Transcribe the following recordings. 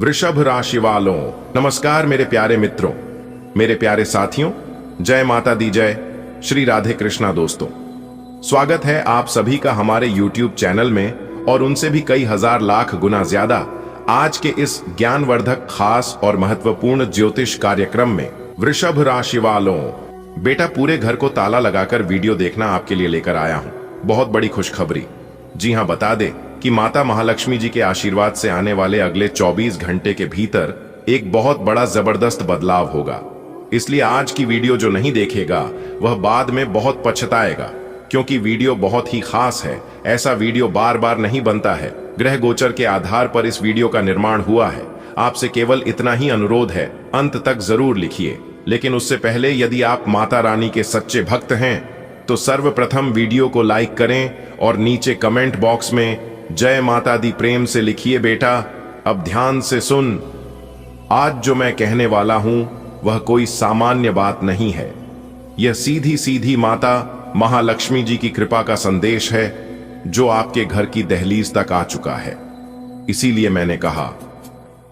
वृषभ राशि वालों, नमस्कार मेरे प्यारे मित्रों, मेरे प्यारे साथियों, जय माता दी जय, श्री राधे कृष्णा। दोस्तों, स्वागत है आप सभी का हमारे YouTube चैनल में और उनसे भी कई हजार लाख गुना ज्यादा आज के इस ज्ञानवर्धक, खास और महत्वपूर्ण ज्योतिष कार्यक्रम में। वृषभ राशि वालों, बेटा पूरे घर को ताला लगाकर वीडियो देखना आपके लिए लेकर आया हूं। बहुत बड़ी खुशखबरी। जी हां, बता दे कि माता महालक्ष्मी जी के आशीर्वाद से आने वाले अगले 24 घंटे के भीतर एक बहुत बड़ा जबरदस्त बदलाव होगा। इसलिए आज की वीडियो जो नहीं देखेगा वह बाद में बहुत पछताएगा, क्योंकि वीडियो बहुत ही खास है। ऐसा वीडियो बार बार नहीं बनता है। ग्रह गोचर के आधार पर इस वीडियो का निर्माण हुआ है। आपसे केवल इतना ही अनुरोध है, अंत तक जरूर लिखिए। लेकिन उससे पहले यदि आप माता रानी के सच्चे भक्त हैं तो सर्वप्रथम वीडियो को लाइक करें और नीचे कमेंट बॉक्स में जय माता दी प्रेम से लिखिए। बेटा अब ध्यान से सुन, आज जो मैं कहने वाला हूं वह कोई सामान्य बात नहीं है। यह सीधी सीधी माता महालक्ष्मी जी की कृपा का संदेश है जो आपके घर की दहलीज तक आ चुका है। इसीलिए मैंने कहा,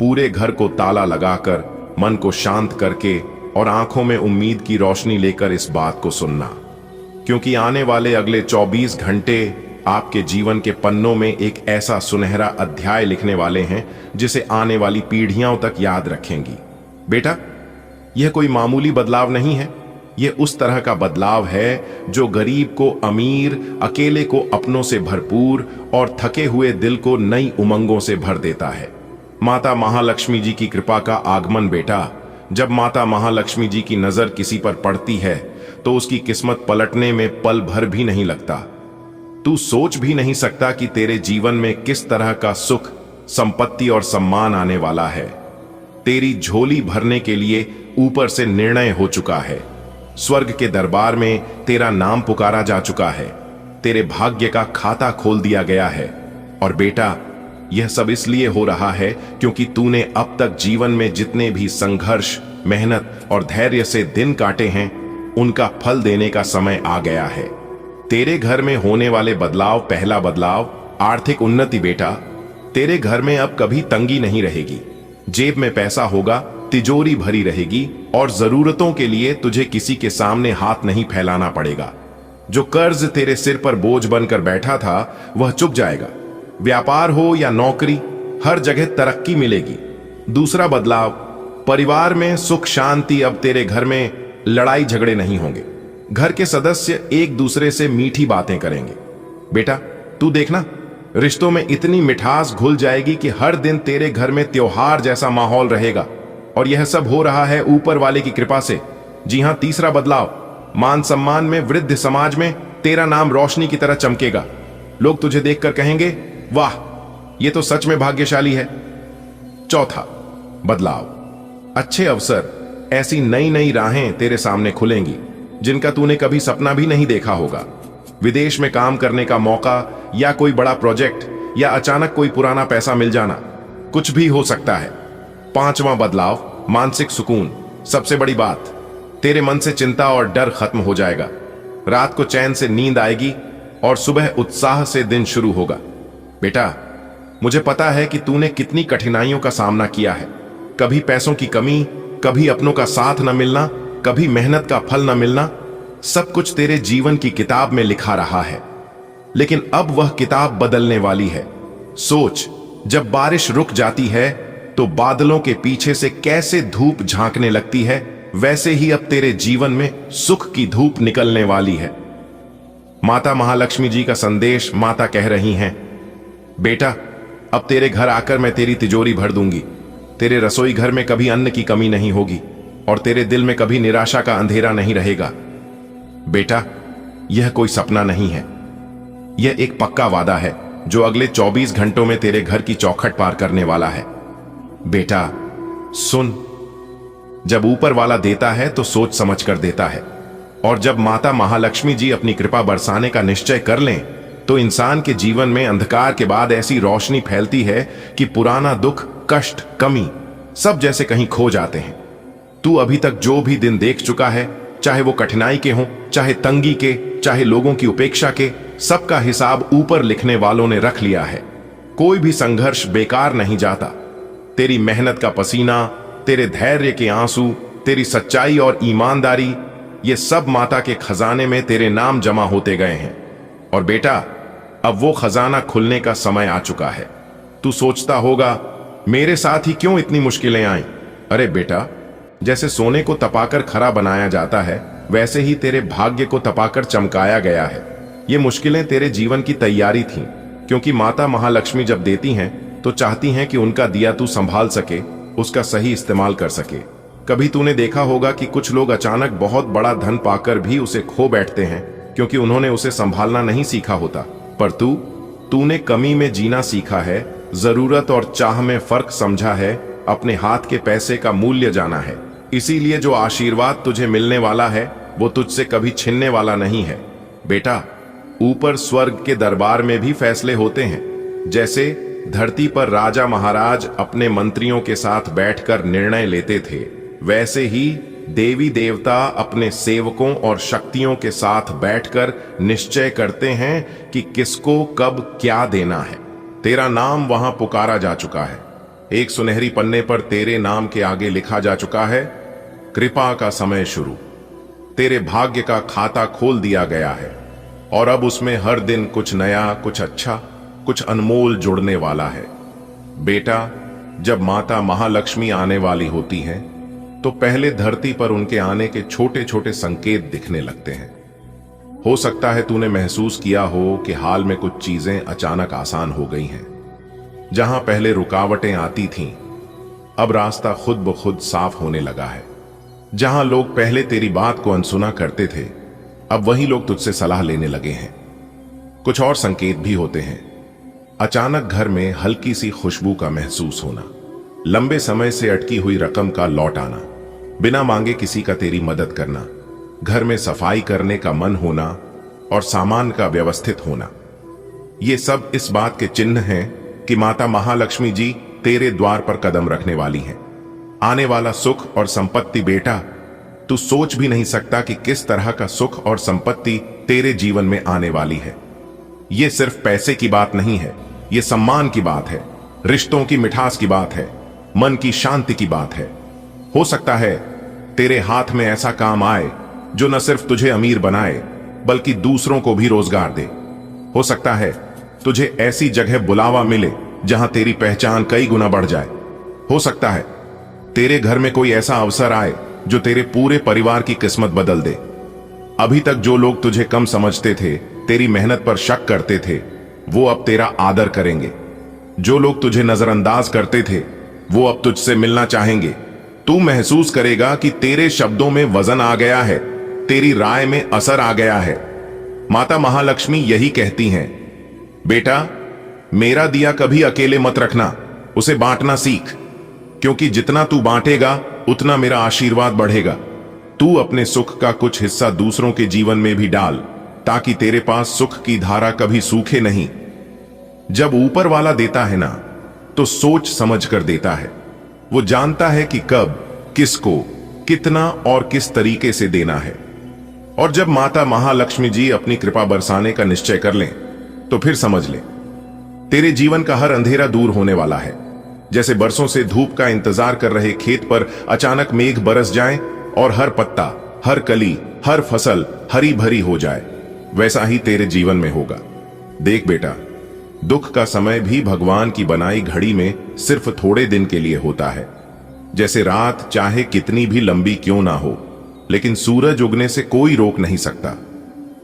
पूरे घर को ताला लगाकर, मन को शांत करके और आंखों में उम्मीद की रोशनी लेकर इस बात को सुनना, क्योंकि आने वाले अगले 24 घंटे आपके जीवन के पन्नों में एक ऐसा सुनहरा अध्याय लिखने वाले हैं जिसे आने वाली पीढ़ियों तक याद रखेंगी। बेटा, यह कोई मामूली बदलाव नहीं है। यह उस तरह का बदलाव है जो गरीब को अमीर, अकेले को अपनों से भरपूर और थके हुए दिल को नई उमंगों से भर देता है। माता महालक्ष्मी जी की कृपा का आगमन। बेटा, जब माता महालक्ष्मी जी की नजर किसी पर पड़ती है तो उसकी किस्मत पलटने में पल भर भी नहीं लगता। तू सोच भी नहीं सकता कि तेरे जीवन में किस तरह का सुख, संपत्ति और सम्मान आने वाला है। तेरी झोली भरने के लिए ऊपर से निर्णय हो चुका है। स्वर्ग के दरबार में तेरा नाम पुकारा जा चुका है। तेरे भाग्य का खाता खोल दिया गया है। और बेटा, यह सब इसलिए हो रहा है क्योंकि तूने अब तक जीवन में जितने भी संघर्ष, मेहनत और धैर्य से दिन काटे हैं, उनका फल देने का समय आ गया है। तेरे घर में होने वाले बदलाव, पहला बदलाव आर्थिक उन्नति। बेटा, तेरे घर में अब कभी तंगी नहीं रहेगी। जेब में पैसा होगा, तिजोरी भरी रहेगी और जरूरतों के लिए तुझे किसी के सामने हाथ नहीं फैलाना पड़ेगा। जो कर्ज तेरे सिर पर बोझ बनकर बैठा था वह चुक जाएगा। व्यापार हो या नौकरी, हर जगह तरक्की मिलेगी। दूसरा बदलाव, परिवार में सुख शांति। अब तेरे घर में लड़ाई झगड़े नहीं होंगे। घर के सदस्य एक दूसरे से मीठी बातें करेंगे। बेटा, तू देखना, रिश्तों में इतनी मिठास घुल जाएगी कि हर दिन तेरे घर में त्योहार जैसा माहौल रहेगा। और यह सब हो रहा है ऊपर वाले की कृपा से। जी हां, तीसरा बदलाव, मान सम्मान में वृद्ध समाज में तेरा नाम रोशनी की तरह चमकेगा। लोग तुझे देखकर कहेंगे, वाह, ये तो सच में भाग्यशाली है। चौथा बदलाव, अच्छे अवसर, ऐसी नई नई राहें तेरे सामने खुलेंगी जिनका तूने कभी सपना भी नहीं देखा होगा। विदेश में काम करने का मौका, या कोई बड़ा प्रोजेक्ट, या अचानक कोई पुराना पैसा मिल जाना, कुछ भी हो सकता है। पांचवा बदलाव, मानसिक सुकून। सबसे बड़ी बात, तेरे मन से चिंता और डर खत्म हो जाएगा। रात को चैन से नींद आएगी और सुबह उत्साह से दिन शुरू होगा। बेटा, मुझे पता है कि तूने कितनी कठिनाइयों का सामना किया है। कभी पैसों की कमी, कभी अपनों का साथ न मिलना, कभी मेहनत का फल न मिलना। सब कुछ तेरे जीवन की किताब में लिखा रहा है, लेकिन अब वह किताब बदलने वाली है। सोच, जब बारिश रुक जाती है तो बादलों के पीछे से कैसे धूप झांकने लगती है, वैसे ही अब तेरे जीवन में सुख की धूप निकलने वाली है। माता महालक्ष्मी जी का संदेश माता कह रही हैं, बेटा, अब तेरे घर आकर मैं तेरी तिजोरी भर दूंगी। तेरे रसोई घर में कभी अन्न की कमी नहीं होगी और तेरे दिल में कभी निराशा का अंधेरा नहीं रहेगा। बेटा, यह कोई सपना नहीं है, यह एक पक्का वादा है जो अगले 24 घंटों में तेरे घर की चौखट पार करने वाला है। बेटा सुन, जब ऊपर वाला देता है तो सोच समझ कर देता है, और जब माता महालक्ष्मी जी अपनी कृपा बरसाने का निश्चय कर लें तो इंसान के जीवन में अंधकार के बाद ऐसी रोशनी फैलती है कि पुराना दुख, कष्ट, कमी सब जैसे कहीं खो जाते हैं। तू अभी तक जो भी दिन देख चुका है, चाहे वो कठिनाई के हों, चाहे तंगी के, चाहे लोगों की उपेक्षा के, सबका हिसाब ऊपर लिखने वालों ने रख लिया है। कोई भी संघर्ष बेकार नहीं जाता। तेरी मेहनत का पसीना, तेरे धैर्य के आंसू, तेरी सच्चाई और ईमानदारी, ये सब माता के खजाने में तेरे नाम जमा होते गए हैं। और बेटा, अब वो खजाना खुलने का समय आ चुका है। तू सोचता होगा, मेरे साथ ही क्यों इतनी मुश्किलें आईं? अरे बेटा, जैसे सोने को तपाकर खरा बनाया जाता है, वैसे ही तेरे भाग्य को तपाकर चमकाया गया है। ये मुश्किलें तेरे जीवन की तैयारी थीं, क्योंकि माता महालक्ष्मी जब देती हैं तो चाहती हैं कि उनका दिया तू संभाल सके, उसका सही इस्तेमाल कर सके। कभी तूने देखा होगा कि कुछ लोग अचानक बहुत बड़ा धन पाकर भी उसे खो बैठते हैं, क्योंकि उन्होंने उसे संभालना नहीं सीखा होता। पर तूने कमी में जीना सीखा है, जरूरत और चाह में फर्क समझा है, अपने हाथ के पैसे का मूल्य जाना है। इसीलिए जो आशीर्वाद तुझे मिलने वाला है वो तुझसे कभी छिनने वाला नहीं है। बेटा, ऊपर स्वर्ग के दरबार में भी फैसले होते हैं। जैसे धरती पर राजा महाराज अपने मंत्रियों के साथ बैठकर निर्णय लेते थे, वैसे ही देवी देवता अपने सेवकों और शक्तियों के साथ बैठकर निश्चय करते हैं कि किसको कब क्या देना है। तेरा नाम वहां पुकारा जा चुका है। एक सुनहरी पन्ने पर तेरे नाम के आगे लिखा जा चुका है, कृपा का समय शुरू। तेरे भाग्य का खाता खोल दिया गया है और अब उसमें हर दिन कुछ नया, कुछ अच्छा, कुछ अनमोल जुड़ने वाला है। बेटा, जब माता महालक्ष्मी आने वाली होती हैं, तो पहले धरती पर उनके आने के छोटे छोटे संकेत दिखने लगते हैं। हो सकता है तूने महसूस किया हो कि हाल में कुछ चीजें अचानक आसान हो गई हैं। जहां पहले रुकावटें आती थीं, अब रास्ता खुद ब खुद साफ होने लगा है। जहां लोग पहले तेरी बात को अनसुना करते थे, अब वही लोग तुझसे सलाह लेने लगे हैं। कुछ और संकेत भी होते हैं। अचानक घर में हल्की सी खुशबू का महसूस होना, लंबे समय से अटकी हुई रकम का लौट आना, बिना मांगे किसी का तेरी मदद करना, घर में सफाई करने का मन होना और सामान का व्यवस्थित होना। ये सब इस बात के चिन्ह हैं कि माता महालक्ष्मी जी तेरे द्वार पर कदम रखने वाली हैं। आने वाला सुख और संपत्ति, बेटा, तू सोच भी नहीं सकता कि किस तरह का सुख और संपत्ति तेरे जीवन में आने वाली है। ये सिर्फ पैसे की बात नहीं है, ये सम्मान की बात है, रिश्तों की मिठास की बात है, मन की शांति की बात है। हो सकता है तेरे हाथ में ऐसा काम आए जो न सिर्फ तुझे अमीर बनाए, बल्कि दूसरों को भी रोजगार दे। हो सकता है तुझे ऐसी जगह बुलावा मिले जहां तेरी पहचान कई गुना बढ़ जाए। हो सकता है तेरे घर में कोई ऐसा अवसर आए जो तेरे पूरे परिवार की किस्मत बदल दे। अभी तक जो लोग तुझे कम समझते थे, तेरी मेहनत पर शक करते थे, वो अब तेरा आदर करेंगे। जो लोग तुझे नजरअंदाज करते थे, वो अब तुझसे मिलना चाहेंगे। तू महसूस करेगा कि तेरे शब्दों में वजन आ गया है, तेरी राय में असर आ गया है। माता महालक्ष्मी यही कहती हैं, बेटा, मेरा दिया कभी अकेले मत रखना, उसे बांटना सीख, क्योंकि जितना तू बांटेगा उतना मेरा आशीर्वाद बढ़ेगा। तू अपने सुख का कुछ हिस्सा दूसरों के जीवन में भी डाल, ताकि तेरे पास सुख की धारा कभी सूखे नहीं। जब ऊपर वाला देता है ना, तो सोच समझ कर देता है। वो जानता है कि कब, किसको, कितना और किस तरीके से देना है। और जब माता महालक्ष्मी जी अपनी कृपा बरसाने का निश्चय कर लें, तो फिर समझ ले, तेरे जीवन का हर अंधेरा दूर होने वाला है। जैसे बरसों से धूप का इंतजार कर रहे खेत पर अचानक मेघ बरस जाए और हर पत्ता, हर कली, हर फसल हरी भरी हो जाए, वैसा ही तेरे जीवन में होगा। देख बेटा, दुख का समय भी भगवान की बनाई घड़ी में सिर्फ थोड़े दिन के लिए होता है। जैसे रात चाहे कितनी भी लंबी क्यों ना हो, लेकिन सूरज उगने से कोई रोक नहीं सकता।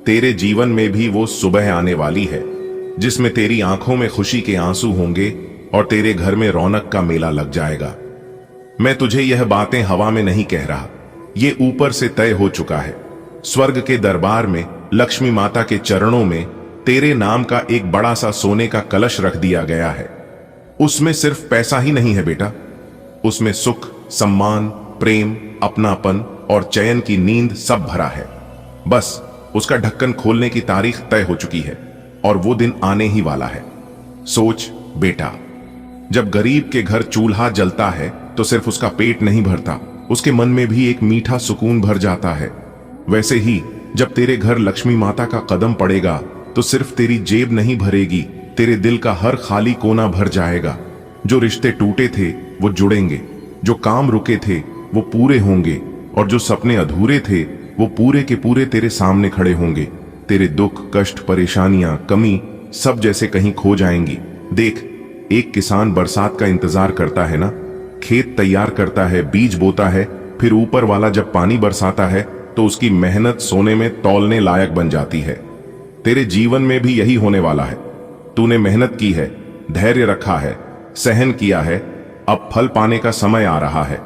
तेरे जीवन में भी वो सुबह आने वाली है जिसमें तेरी आंखों में खुशी के आंसू होंगे और तेरे घर में रौनक का मेला लग जाएगा। मैं तुझे यह बातें हवा में नहीं कह रहा, ये ऊपर से तय हो चुका है। स्वर्ग के दरबार में लक्ष्मी माता के चरणों में तेरे नाम का एक बड़ा सा सोने का कलश रख दिया गया है। उसमें सिर्फ पैसा ही नहीं है बेटा, उसमें सुख, सम्मान, प्रेम, अपनापन और चैन की नींद सब भरा है। बस उसका ढक्कन खोलने की तारीख तय हो चुकी है और वो दिन आने ही वाला है। सोच बेटा, जब गरीब के घर चूल्हा जलता है तो सिर्फ उसका पेट नहीं भरता, उसके मन में भी एक मीठा सुकून भर जाता है। वैसे ही जब तेरे घर लक्ष्मी माता का कदम पड़ेगा तो सिर्फ तेरी जेब नहीं भरेगी, तेरे दिल का हर खाली कोना भर जाएगा। जो रिश्ते टूटे थे वो जुड़ेंगे, जो काम रुके थे वो पूरे होंगे, और जो सपने अधूरे थे वो पूरे के पूरे तेरे सामने खड़े होंगे। तेरे दुख, कष्ट, परेशानियां, कमी सब जैसे कहीं खो जाएंगी। देख, एक किसान बरसात का इंतजार करता है ना, खेत तैयार करता है, बीज बोता है, फिर ऊपर वाला जब पानी बरसाता है तो उसकी मेहनत सोने में तौलने लायक बन जाती है। तेरे जीवन में भी यही होने वाला है। तूने मेहनत की है, धैर्य रखा है, सहन किया है, अब फल पाने का समय आ रहा है।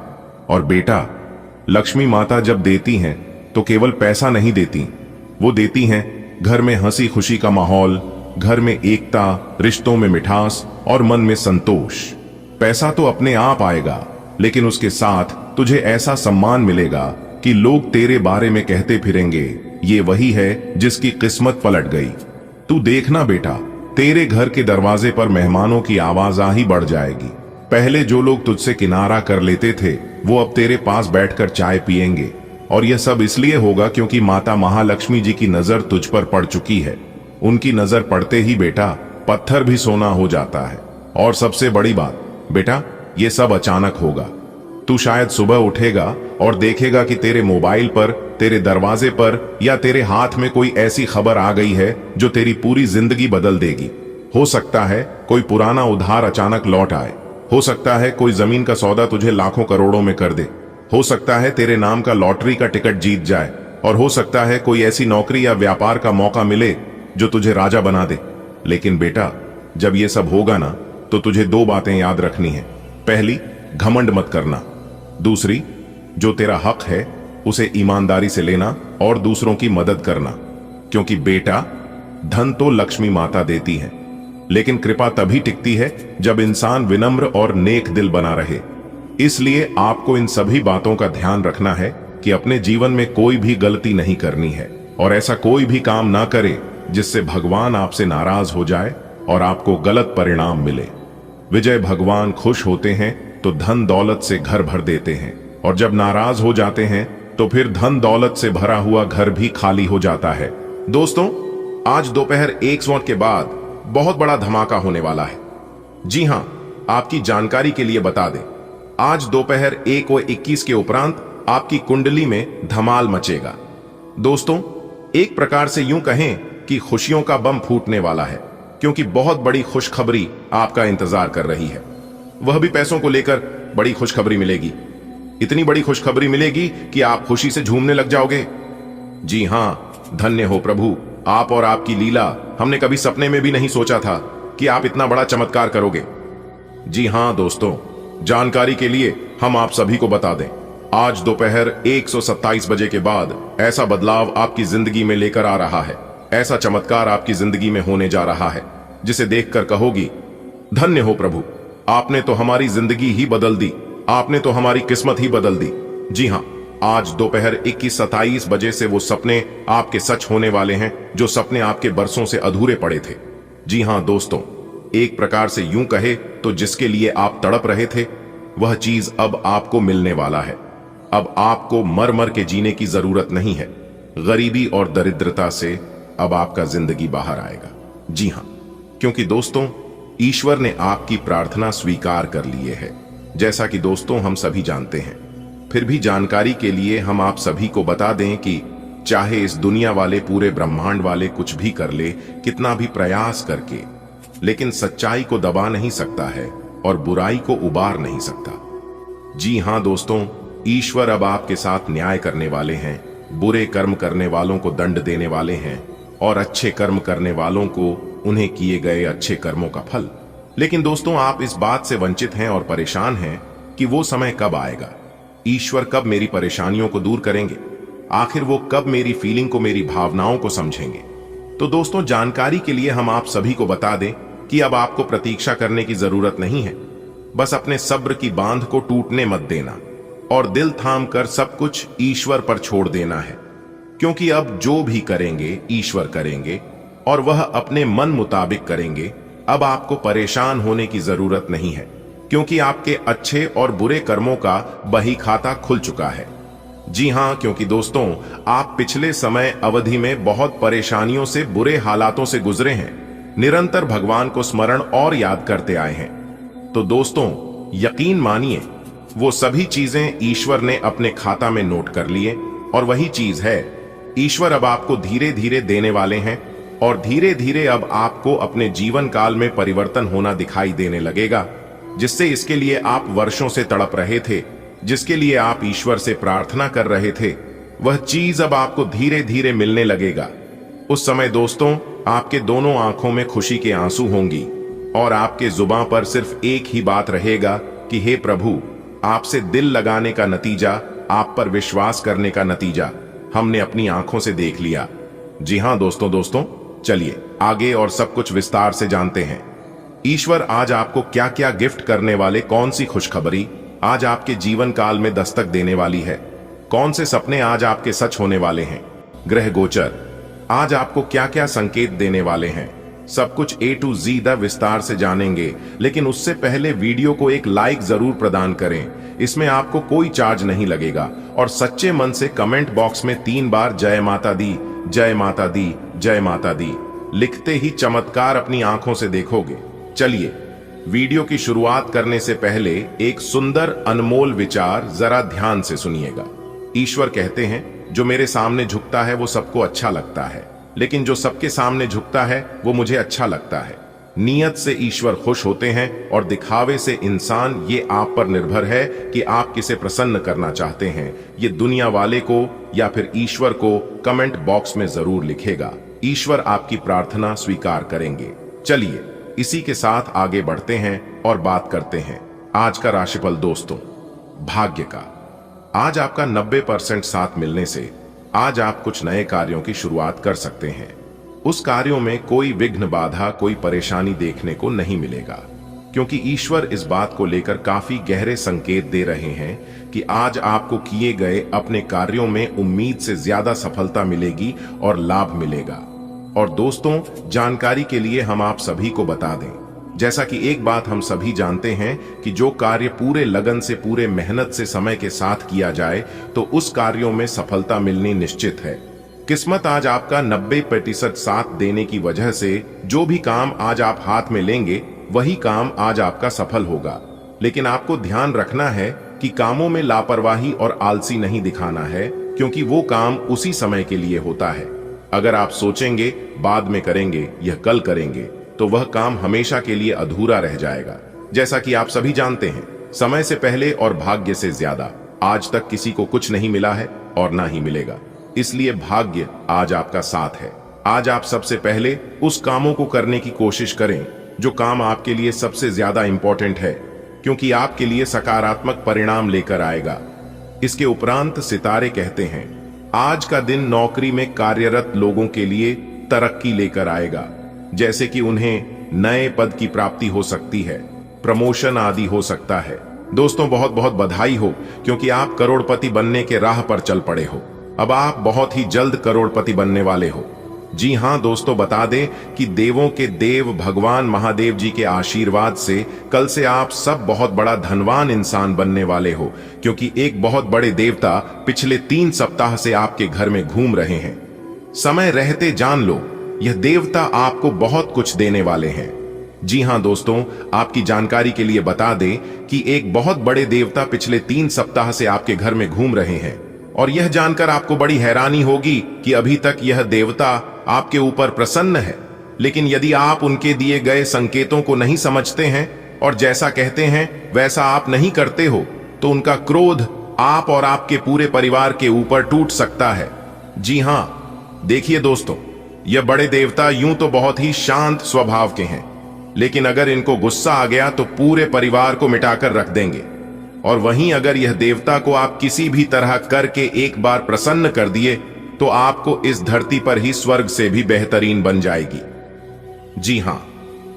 और बेटा, लक्ष्मी माता जब देती हैं तो केवल पैसा नहीं देती, वो देती हैं घर में हंसी खुशी का माहौल, घर में एकता, रिश्तों में मिठास और मन में संतोष। पैसा तो अपने आप आएगा, लेकिन उसके साथ तुझे ऐसा सम्मान मिलेगा कि लोग तेरे बारे में कहते फिरेंगे, ये वही है जिसकी किस्मत पलट गई। तू देखना बेटा, तेरे घर के दरवाजे पर मेहमानों की आवाजाही बढ़ जाएगी। पहले जो लोग तुझसे किनारा कर लेते थे वो अब तेरे पास बैठकर चाय पिएंगे, और यह सब इसलिए होगा क्योंकि माता महालक्ष्मी जी की नजर तुझ पर पड़ चुकी है। उनकी नजर पड़ते ही बेटा पत्थर भी सोना हो जाता है। और सबसे बड़ी बात बेटा, ये सब अचानक होगा। तू शायद सुबह उठेगा और देखेगा कि तेरे मोबाइल पर, तेरे दरवाजे पर या तेरे हाथ में कोई ऐसी खबर आ गई है जो तेरी पूरी जिंदगी बदल देगी। हो सकता है कोई पुराना उधार अचानक लौट आए, हो सकता है कोई जमीन का सौदा तुझे लाखों करोड़ों में कर दे, हो सकता है तेरे नाम का लॉटरी का टिकट जीत जाए, और हो सकता है कोई ऐसी नौकरी या व्यापार का मौका मिले जो तुझे राजा बना दे। लेकिन बेटा, जब ये सब होगा ना, तो तुझे दो बातें याद रखनी है। पहली, घमंड मत करना। दूसरी, जो तेरा हक है उसे ईमानदारी से लेना और दूसरों की मदद करना। क्योंकि बेटा, धन तो लक्ष्मी माता देती है, लेकिन कृपा तभी टिकती है जब इंसान विनम्र और नेक दिल बना रहे। इसलिए आपको इन सभी बातों का ध्यान रखना है कि अपने जीवन में कोई भी गलती नहीं करनी है, और ऐसा कोई भी काम ना करे जिससे भगवान आपसे नाराज हो जाए और आपको गलत परिणाम मिले। विजय भगवान खुश होते हैं तो धन दौलत से घर भर देते हैं, और जब नाराज हो जाते हैं तो फिर धन दौलत से भरा हुआ घर भी खाली हो जाता है। दोस्तों, आज दोपहर 1 के बाद बहुत बड़ा धमाका होने वाला है। जी हां, आपकी जानकारी के लिए बता दें, आज दोपहर 1:21 के उपरांत आपकी कुंडली में धमाल मचेगा। दोस्तों, एक प्रकार से यूं कहें कि खुशियों का बम फूटने वाला है, क्योंकि बहुत बड़ी खुशखबरी आपका इंतजार कर रही है। वह भी पैसों को लेकर बड़ी खुशखबरी मिलेगी। इतनी बड़ी खुशखबरी मिलेगी कि आप खुशी से झूमने लग जाओगे। जी हां, धन्य हो प्रभु, आप और आपकी लीला हमने कभी सपने में भी नहीं सोचा था कि आप इतना बड़ा चमत्कार करोगे। जी हां दोस्तों, जानकारी के लिए हम आप सभी को बता दें, आज दोपहर 127 बजे के बाद ऐसा बदलाव आपकी जिंदगी में लेकर आ रहा है, ऐसा चमत्कार आपकी जिंदगी में होने जा रहा है जिसे देखकर कहोगी, धन्य हो प्रभु, आपने तो हमारी जिंदगी ही बदल दी, आपने तो हमारी किस्मत ही बदल दी। जी हां, आज दोपहर 21:27 बजे से वो सपने आपके सच होने वाले हैं जो सपने आपके बरसों से अधूरे पड़े थे। जी हां दोस्तों, एक प्रकार से यूं कहे तो जिसके लिए आप तड़प रहे थे वह चीज अब आपको मिलने वाला है। अब आपको मर मर के जीने की जरूरत नहीं है। गरीबी और दरिद्रता से अब आपका जिंदगी बाहर आएगा। जी हां, क्योंकि दोस्तों, ईश्वर ने आपकी प्रार्थना स्वीकार कर लिए है, जैसा कि दोस्तों हम सभी जानते हैं। फिर भी जानकारी के लिए हम आप सभी को बता दें कि चाहे इस दुनिया वाले, पूरे ब्रह्मांड वाले कुछ भी कर ले, कितना भी प्रयास करके, लेकिन सच्चाई को दबा नहीं सकता है और बुराई को उबार नहीं सकता। जी हां दोस्तों, ईश्वर अब आपके साथ न्याय करने वाले हैं, बुरे कर्म करने वालों को दंड देने वाले हैं और अच्छे कर्म करने वालों को उन्हें किए गए अच्छे कर्मों का फल। लेकिन दोस्तों, आप इस बात से वंचित हैं और परेशान हैं कि वो समय कब आएगा, ईश्वर कब मेरी परेशानियों को दूर करेंगे, आखिर वो कब मेरी फीलिंग को, मेरी भावनाओं को समझेंगे। तो दोस्तों, जानकारी के लिए हम आप सभी को बता दें कि अब आपको प्रतीक्षा करने की जरूरत नहीं है। बस अपने सब्र की बांध को टूटने मत देना और दिल थाम कर सब कुछ ईश्वर पर छोड़ देना है, क्योंकि अब जो भी करेंगे ईश्वर करेंगे और वह अपने मन मुताबिक करेंगे। अब आपको परेशान होने की जरूरत नहीं है, क्योंकि आपके अच्छे और बुरे कर्मों का बही खाता खुल चुका है। जी हां, क्योंकि दोस्तों, आप पिछले समय अवधि में बहुत परेशानियों से, बुरे हालातों से गुजरे हैं, निरंतर भगवान को स्मरण और याद करते आए हैं। तो दोस्तों यकीन मानिए वो सभी चीजें ईश्वर ने अपने खाता में नोट कर लिए, और वही चीज है ईश्वर अब आपको धीरे धीरे देने वाले हैं, और धीरे धीरे अब आपको अपने जीवन काल में परिवर्तन होना दिखाई देने लगेगा, जिससे इसके लिए आप वर्षों से तड़प रहे थे, जिसके लिए आप ईश्वर से प्रार्थना कर रहे थे, वह चीज अब आपको धीरे धीरे मिलने लगेगा। उस समय दोस्तों आपके दोनों आंखों में खुशी के आंसू होंगी, और आपके जुबान पर सिर्फ एक ही बात रहेगा कि हे प्रभु, आपसे दिल लगाने का नतीजा, आप पर विश्वास करने का नतीजा हमने अपनी आंखों से देख लिया। जी हां दोस्तों चलिए आगे और सब कुछ विस्तार से जानते हैं। ईश्वर आज आपको क्या क्या गिफ्ट करने वाले, कौन सी खुशखबरी आज आपके जीवन काल में दस्तक देने वाली है, कौन से सपने आज आपके सच होने वाले हैं, ग्रह गोचर आज आपको क्या क्या संकेत देने वाले हैं, सब कुछ A to Z विस्तार से जानेंगे। लेकिन उससे पहले वीडियो को एक लाइक जरूर प्रदान करें, इसमें आपको कोई चार्ज नहीं लगेगा, और सच्चे मन से कमेंट बॉक्स में 3 बार जय माता दी, जय माता दी, जय माता दी लिखते ही चमत्कार अपनी आंखों से देखोगे। चलिए वीडियो की शुरुआत करने से पहले एक सुंदर अनमोल विचार जरा ध्यान से सुनिएगा। ईश्वर कहते हैं जो मेरे सामने झुकता है वो सबको अच्छा लगता है, लेकिन जो सबके सामने झुकता है वो मुझे अच्छा लगता है। नियत से ईश्वर खुश होते हैं, और दिखावे से इंसान, ये आप पर निर्भर है कि आप किसे प्रसन्न करना चाहते हैं। ये दुनिया वाले को या फिर ईश्वर को कमेंट बॉक्स में जरूर लिखेगा। ईश्वर आपकी प्रार्थना स्वीकार करेंगे। चलिए इसी के साथ आगे बढ़ते हैं और बात करते हैं आज का राशिफल। दोस्तों भाग्य का आज आपका 90% साथ मिलने से आज आप कुछ नए कार्यों की शुरुआत कर सकते हैं। उस कार्यों में कोई विघ्न, बाधा, कोई परेशानी देखने को नहीं मिलेगा, क्योंकि ईश्वर इस बात को लेकर काफी गहरे संकेत दे रहे हैं कि आज आपको किए गए अपने कार्यों में उम्मीद से ज्यादा सफलता मिलेगी और लाभ मिलेगा। और दोस्तों जानकारी के लिए हम आप सभी को बता दें, जैसा कि एक बात हम सभी जानते हैं कि जो कार्य पूरे लगन से, पूरे मेहनत से, समय के साथ किया जाए तो उस कार्यों में सफलता मिलनी निश्चित है। किस्मत आज आपका 90% साथ देने की वजह से जो भी काम आज आप हाथ में लेंगे वही काम आज आपका सफल होगा। लेकिन आपको ध्यान रखना है कि कामों में लापरवाही और आलसी नहीं दिखाना है, क्योंकि वो काम उसी समय के लिए होता है। अगर आप सोचेंगे बाद में करेंगे, यह कल करेंगे, तो वह काम हमेशा के लिए अधूरा रह जाएगा। जैसा कि आप सभी जानते हैं, समय से पहले और भाग्य से ज्यादा आज तक किसी को कुछ नहीं मिला है और ना ही मिलेगा। इसलिए भाग्य आज आपका साथ है। आज आप सबसे पहले उस कामों को करने की कोशिश करें जो काम आपके लिए सबसे ज्यादा इंपॉर्टेंट है, क्योंकि आपके लिए सकारात्मक परिणाम लेकर आएगा। इसके उपरांत सितारे कहते हैं आज का दिन नौकरी में कार्यरत लोगों के लिए तरक्की लेकर आएगा, जैसे कि उन्हें नए पद की प्राप्ति हो सकती है, प्रमोशन आदि हो सकता है। दोस्तों बहुत बहुत बधाई हो, क्योंकि आप करोड़पति बनने के राह पर चल पड़े हो। अब आप बहुत ही जल्द करोड़पति बनने वाले हो। जी हां दोस्तों, बता दें कि देवों के देव भगवान महादेव जी के आशीर्वाद से कल से आप सब बहुत बड़ा धनवान इंसान बनने वाले हो, क्योंकि एक बहुत बड़े देवता पिछले 3 सप्ताह से आपके घर में घूम रहे हैं। समय रहते जान लो, यह देवता आपको बहुत कुछ देने वाले हैं। जी हां दोस्तों, आपकी जानकारी के लिए बता दें कि एक बहुत बड़े देवता पिछले 3 सप्ताह से आपके घर में घूम रहे हैं, और यह जानकर आपको बड़ी हैरानी होगी कि अभी तक यह देवता आपके ऊपर प्रसन्न है। लेकिन यदि आप उनके दिए गए संकेतों को नहीं समझते हैं और जैसा कहते हैं वैसा आप नहीं करते हो, तो उनका क्रोध आप और आपके पूरे परिवार के ऊपर टूट सकता है। जी हां, देखिए दोस्तों, यह बड़े देवता यूं तो बहुत ही शांत स्वभाव के हैं, लेकिन अगर इनको गुस्सा आ गया तो पूरे परिवार को मिटाकर रख देंगे। और वहीं अगर यह देवता को आप किसी भी तरह करके एक बार प्रसन्न कर दिए तो आपको इस धरती पर ही स्वर्ग से भी बेहतरीन बन जाएगी। जी हां,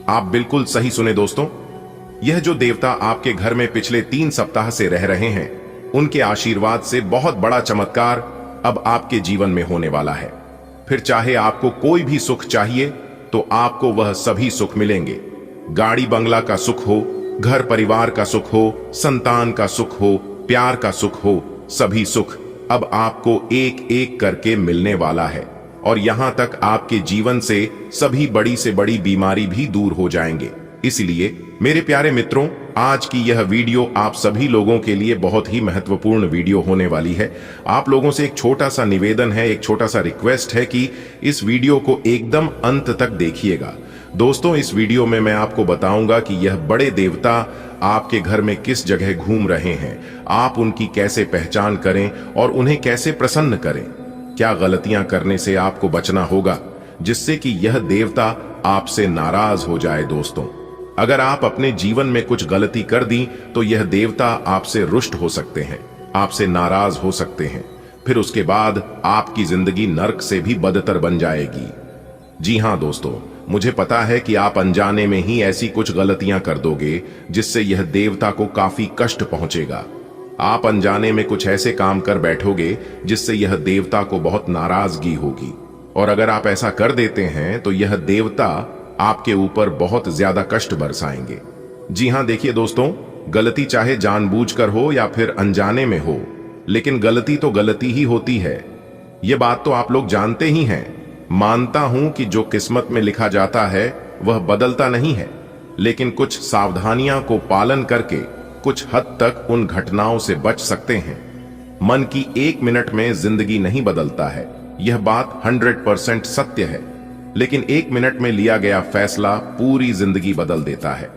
आप बिल्कुल सही सुने दोस्तों, यह जो देवता आपके घर में पिछले 3 सप्ताह से रह रहे हैं, उनके आशीर्वाद से बहुत बड़ा चमत्कार अब आपके जीवन में होने वाला है। फिर चाहे आपको कोई भी सुख चाहिए तो आपको वह सभी सुख मिलेंगे। गाड़ी बंगला का सुख हो, घर परिवार का सुख हो, संतान का सुख हो, प्यार का सुख हो, सभी सुख अब आपको एक एक करके मिलने वाला है। और यहां तक आपके जीवन से सभी बड़ी से बड़ी बीमारी भी दूर हो जाएंगे। इसलिए मेरे प्यारे मित्रों, आज की यह वीडियो आप सभी लोगों के लिए बहुत ही महत्वपूर्ण वीडियो होने वाली है। आप लोगों से एक छोटा सा निवेदन है, एक छोटा सा रिक्वेस्ट है कि इस वीडियो को एकदम अंत तक देखिएगा। दोस्तों, इस वीडियो में मैं आपको बताऊंगा कि यह बड़े देवता आपके घर में किस जगह घूम रहे हैं, आप उनकी कैसे पहचान करें और उन्हें कैसे प्रसन्न करें। क्या गलतियां करने से आपको बचना होगा जिससे कि यह देवता आपसे नाराज हो जाए। दोस्तों, अगर आप अपने जीवन में कुछ गलती कर दी तो यह देवता आपसे रुष्ट हो सकते हैं, आपसे नाराज हो सकते हैं। फिर उसके बाद आपकी जिंदगी नर्क से भी बदतर बन जाएगी। जी हां दोस्तों, मुझे पता है कि आप अनजाने में ही ऐसी कुछ गलतियां कर दोगे जिससे यह देवता को काफी कष्ट पहुंचेगा। आप अनजाने में कुछ ऐसे काम कर बैठोगे जिससे यह देवता को बहुत नाराजगी होगी, और अगर आप ऐसा कर देते हैं तो यह देवता आपके ऊपर बहुत ज्यादा कष्ट बरसाएंगे। जी हां, देखिए दोस्तों, गलती चाहे जानबूझकर हो या फिर अनजाने में हो, लेकिन गलती तो गलती ही होती है। यह बात तो आप लोग जानते ही हैं। मानता हूं कि जो किस्मत में लिखा जाता है वह बदलता नहीं है, लेकिन कुछ सावधानियां को पालन करके कुछ हद तक उन घटनाओं से बच सकते हैं। मन की 1 मिनट में जिंदगी नहीं बदलता है, यह बात 100% सत्य है, लेकिन 1 मिनट में लिया गया फैसला पूरी जिंदगी बदल देता है।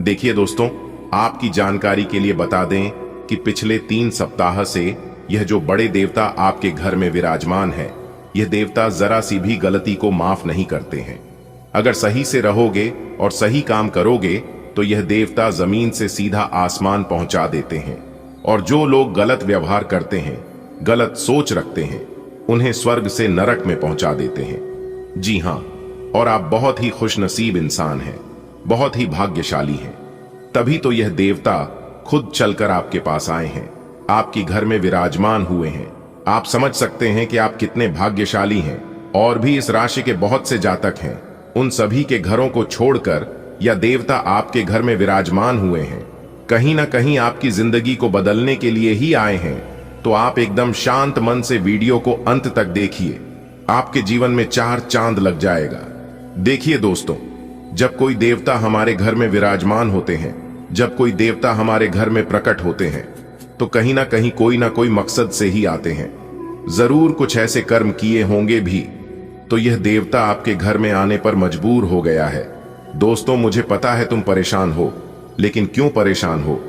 देखिए दोस्तों, आपकी जानकारी के लिए बता दें कि पिछले 3 सप्ताह से यह जो बड़े देवता आपके घर में विराजमान है, यह देवता जरा सी भी गलती को माफ नहीं करते हैं। अगर सही से रहोगे और सही काम करोगे तो यह देवता जमीन से सीधा आसमान पहुंचा देते हैं, और जो लोग गलत व्यवहार करते हैं, गलत सोच रखते हैं, उन्हें स्वर्ग से नरक में पहुंचा देते हैं। जी हां, और आप बहुत ही खुशनसीब इंसान हैं, बहुत ही भाग्यशाली हैं। तभी तो यह देवता खुद चलकर आपके पास आए हैं, आपके घर में विराजमान हुए हैं। आप समझ सकते हैं कि आप कितने भाग्यशाली हैं। और भी इस राशि के बहुत से जातक हैं, उन सभी के घरों को छोड़कर यह देवता आपके घर में विराजमान हुए हैं। कहीं ना कहीं आपकी जिंदगी को बदलने के लिए ही आए हैं। तो आप एकदम शांत मन से वीडियो को अंत तक देखिए, आपके जीवन में 4 चांद लग जाएगा। देखिए दोस्तों, जब कोई देवता हमारे घर में विराजमान होते हैं, जब कोई देवता हमारे घर में प्रकट होते हैं, तो कहीं ना कोई मकसद से ही आते हैं। जरूर कुछ ऐसे कर्म किए होंगे भी, तो यह देवता आपके घर में आने पर मजबूर हो गया है। दोस्तों, मुझे पता है तुम परेशान हो, लेकिन क्यों परेशान हो?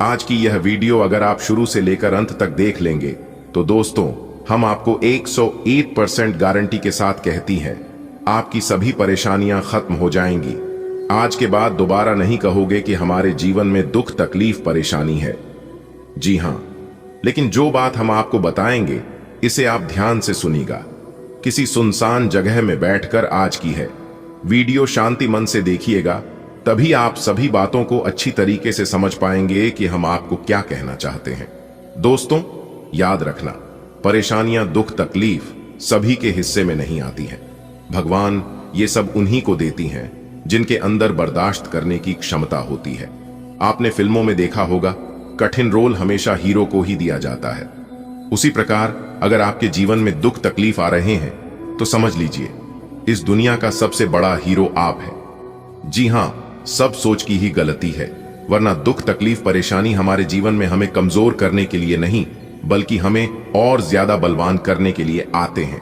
आज की यह वीडियो अगर आप शुरू से लेकर अंत तक देख लेंगे तो दोस्तों, हम आपको 101% गारंटी के साथ कहती हैं, आपकी सभी परेशानियां खत्म हो जाएंगी। आज के बाद दोबारा नहीं कहोगे कि हमारे जीवन में दुख, तकलीफ, परेशानी है। जी हां, लेकिन जो बात हम आपको बताएंगे इसे आप ध्यान से सुनिएगा। किसी सुनसान जगह में बैठकर आज की है वीडियो शांति मन से देखिएगा, तभी आप सभी बातों को अच्छी तरीके से समझ पाएंगे कि हम आपको क्या कहना चाहते हैं। दोस्तों, याद रखना, परेशानियां, दुख, तकलीफ सभी के हिस्से में नहीं आती हैं। भगवान ये सब उन्हीं को देती हैं जिनके अंदर बर्दाश्त करने की क्षमता होती है। आपने फिल्मों में देखा होगा, कठिन रोल हमेशा हीरो को ही दिया जाता है। उसी प्रकार अगर आपके जीवन में दुख, तकलीफ आ रहे हैं तो समझ लीजिए इस दुनिया का सबसे बड़ा हीरो आप है। जी हां, सब सोच की ही गलती है, वरना दुख, तकलीफ, परेशानी हमारे जीवन में हमें कमजोर करने के लिए नहीं, बल्कि हमें और ज्यादा बलवान करने के लिए आते हैं।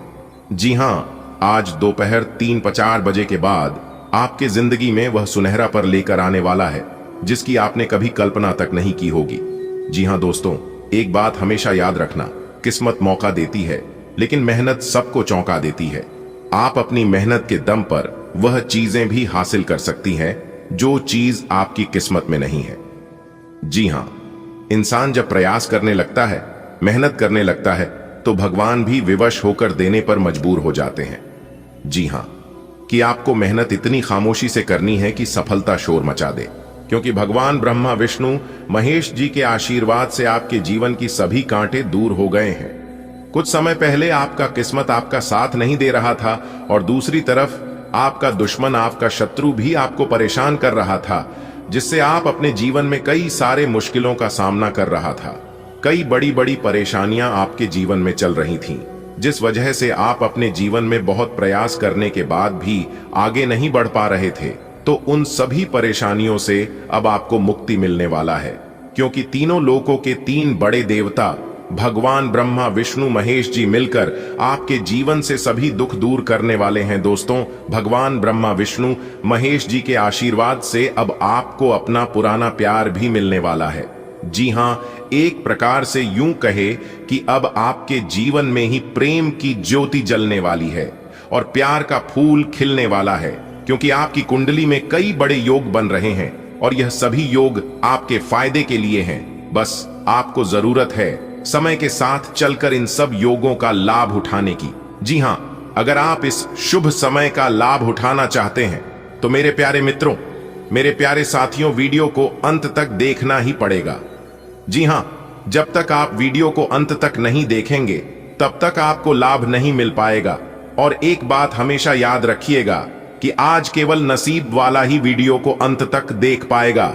जी हां, आज दोपहर 3-4 बजे के बाद आपके जिंदगी में वह सुनहरा पर लेकर आने वाला है जिसकी आपने कभी कल्पना तक नहीं की होगी। जी हां दोस्तों, एक बात हमेशा याद रखना, किस्मत मौका देती है लेकिन मेहनत सबको चौंका देती है। आप अपनी मेहनत के दम पर वह चीजें भी हासिल कर सकती हैं जो चीज आपकी किस्मत में नहीं है। जी हां, इंसान जब प्रयास करने लगता है, मेहनत करने लगता है, तो भगवान भी विवश होकर देने पर मजबूर हो जाते हैं। जी हां, कि आपको मेहनत इतनी खामोशी से करनी है कि सफलता शोर मचा दे, क्योंकि भगवान ब्रह्मा, विष्णु, महेश जी के आशीर्वाद से आपके जीवन की सभी कांटे दूर हो गए हैं। कुछ समय पहले आपका किस्मत आपका साथ नहीं दे रहा था, और दूसरी तरफ आपका दुश्मन, आपका शत्रु भी आपको परेशान कर रहा था, जिससे आप अपने जीवन में कई सारे मुश्किलों का सामना कर रहा था। कई बड़ी बड़ी परेशानियां आपके जीवन में चल रही थीं, जिस वजह से आप अपने जीवन में बहुत प्रयास करने के बाद भी आगे नहीं बढ़ पा रहे थे। तो उन सभी परेशानियों से अब आपको मुक्ति मिलने वाला है, क्योंकि तीनों लोकों के तीन बड़े देवता भगवान ब्रह्मा विष्णु महेश जी मिलकर आपके जीवन से सभी दुख दूर करने वाले हैं। दोस्तों, भगवान ब्रह्मा विष्णु महेश जी के आशीर्वाद से अब आपको अपना पुराना प्यार भी मिलने वाला है। जी हां, एक प्रकार से यूं कहे कि अब आपके जीवन में ही प्रेम की ज्योति जलने वाली है और प्यार का फूल खिलने वाला है, क्योंकि आपकी कुंडली में कई बड़े योग बन रहे हैं और यह सभी योग आपके फायदे के लिए हैं। बस आपको जरूरत है समय के साथ चलकर इन सब योगों का लाभ उठाने की। जी हां, अगर आप इस शुभ समय का लाभ उठाना चाहते हैं तो मेरे प्यारे मित्रों, मेरे प्यारे साथियों, वीडियो को अंत तक देखना ही पड़ेगा। जी हां, जब तक आप वीडियो को अंत तक नहीं देखेंगे तब तक आपको लाभ नहीं मिल पाएगा। और एक बात हमेशा याद रखिएगा कि आज केवल नसीब वाला ही वीडियो को अंत तक देख पाएगा।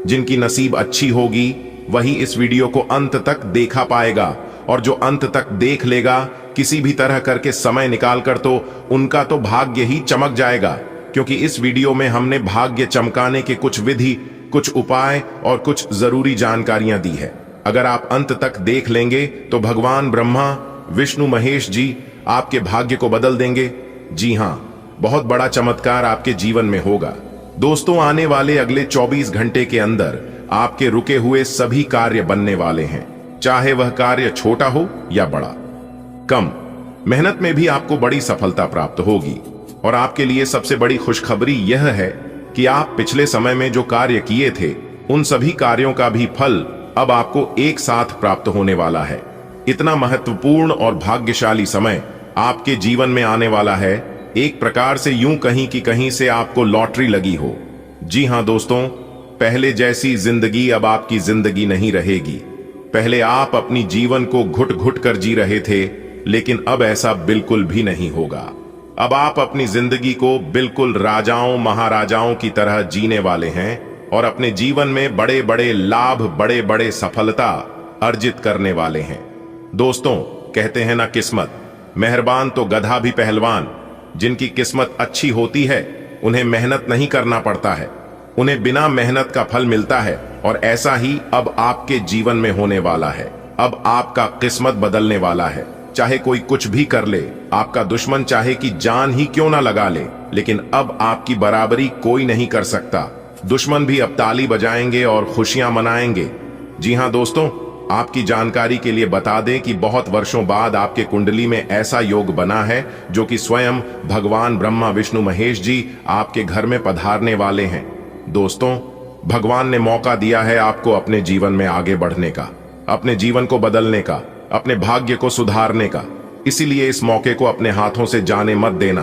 जिनकी नसीब अच्छी होगी वही इस वीडियो को अंत तक देखा पाएगा, और जो अंत तक देख लेगा किसी भी तरह करके समय निकालकर, तो उनका तो भाग्य ही चमक जाएगा, क्योंकि इस वीडियो में हमने भाग्य चमकाने के कुछ विधि, कुछ उपाय और कुछ जरूरी जानकारियां दी है। अगर आप अंत तक देख लेंगे तो भगवान ब्रह्मा विष्णु महेश जी आपके भाग्य को बदल देंगे। जी हां, बहुत बड़ा चमत्कार आपके जीवन में होगा। दोस्तों, आने वाले अगले 24 घंटे के अंदर आपके रुके हुए सभी कार्य बनने वाले हैं, चाहे वह कार्य छोटा हो या बड़ा। कम मेहनत में भी आपको बड़ी सफलता प्राप्त होगी। और आपके लिए सबसे बड़ी खुशखबरी यह है कि आप पिछले समय में जो कार्य किए थे उन सभी कार्यों का भी फल अब आपको एक साथ प्राप्त होने वाला है। इतना महत्वपूर्ण और भाग्यशाली समय आपके जीवन में आने वाला है, एक प्रकार से यूं कहीं कि कहीं से आपको लॉटरी लगी हो। जी हां दोस्तों, पहले जैसी जिंदगी अब आपकी जिंदगी नहीं रहेगी। पहले आप अपनी जीवन को घुट घुट कर जी रहे थे, लेकिन अब ऐसा बिल्कुल भी नहीं होगा। अब आप अपनी जिंदगी को बिल्कुल राजाओं महाराजाओं की तरह जीने वाले हैं और अपने जीवन में बड़े बड़े लाभ, बड़े बड़े सफलता अर्जित करने वाले हैं। दोस्तों, कहते हैं ना, किस्मत मेहरबान तो गधा भी पहलवान। जिनकी किस्मत अच्छी होती है उन्हें मेहनत नहीं करना पड़ता है, उन्हें बिना मेहनत का फल मिलता है। और ऐसा ही अब आपके जीवन में होने वाला है। अब आपका किस्मत बदलने वाला है। चाहे कोई कुछ भी कर ले, आपका दुश्मन चाहे कि जान ही क्यों ना लगा ले, लेकिन अब आपकी बराबरी कोई नहीं कर सकता। दुश्मन भी अब ताली बजाएंगे और खुशियां मनाएंगे। जी हां दोस्तों, आपकी जानकारी के लिए बता दें कि बहुत वर्षों बाद आपके कुंडली में ऐसा योग बना है जो कि स्वयं भगवान ब्रह्मा विष्णु महेश जी आपके घर में पधारने वाले हैं। दोस्तों, भगवान ने मौका दिया है आपको अपने जीवन में आगे बढ़ने का, अपने जीवन को बदलने का, अपने भाग्य को सुधारने का। इसीलिए इस मौके को अपने हाथों से जाने मत देना।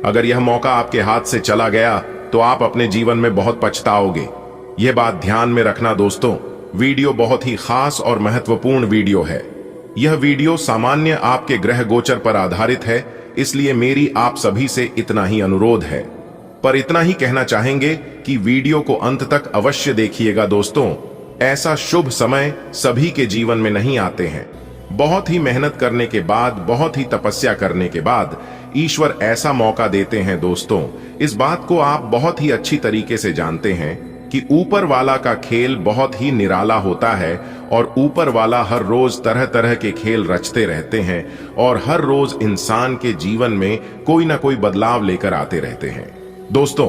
अगर यह मौका आपके हाथ से चला गया तो आप अपने जीवन में बहुत पछताओगे। यह बात ध्यान में रखना दोस्तों। वीडियो बहुत ही खास और महत्वपूर्ण वीडियो है। यह वीडियो सामान्य आपके ग्रह गोचर पर आधारित है, इसलिए मेरी आप सभी से इतना ही अनुरोध है। पर इतना ही कहना चाहेंगे कि वीडियो को अंत तक अवश्य देखिएगा दोस्तों। ऐसा शुभ समय सभी के जीवन में नहीं आते हैं। बहुत ही मेहनत करने के बाद, बहुत ही तपस्या करने के बाद ईश्वर ऐसा मौका देते हैं दोस्तों। इस बात को आप बहुत ही अच्छी तरीके से जानते हैं कि ऊपर वाला का खेल बहुत ही निराला होता है और ऊपर वाला हर रोज तरह तरह के खेल रचते रहते हैं और हर रोज इंसान के जीवन में कोई ना कोई बदलाव लेकर आते रहते हैं। दोस्तों,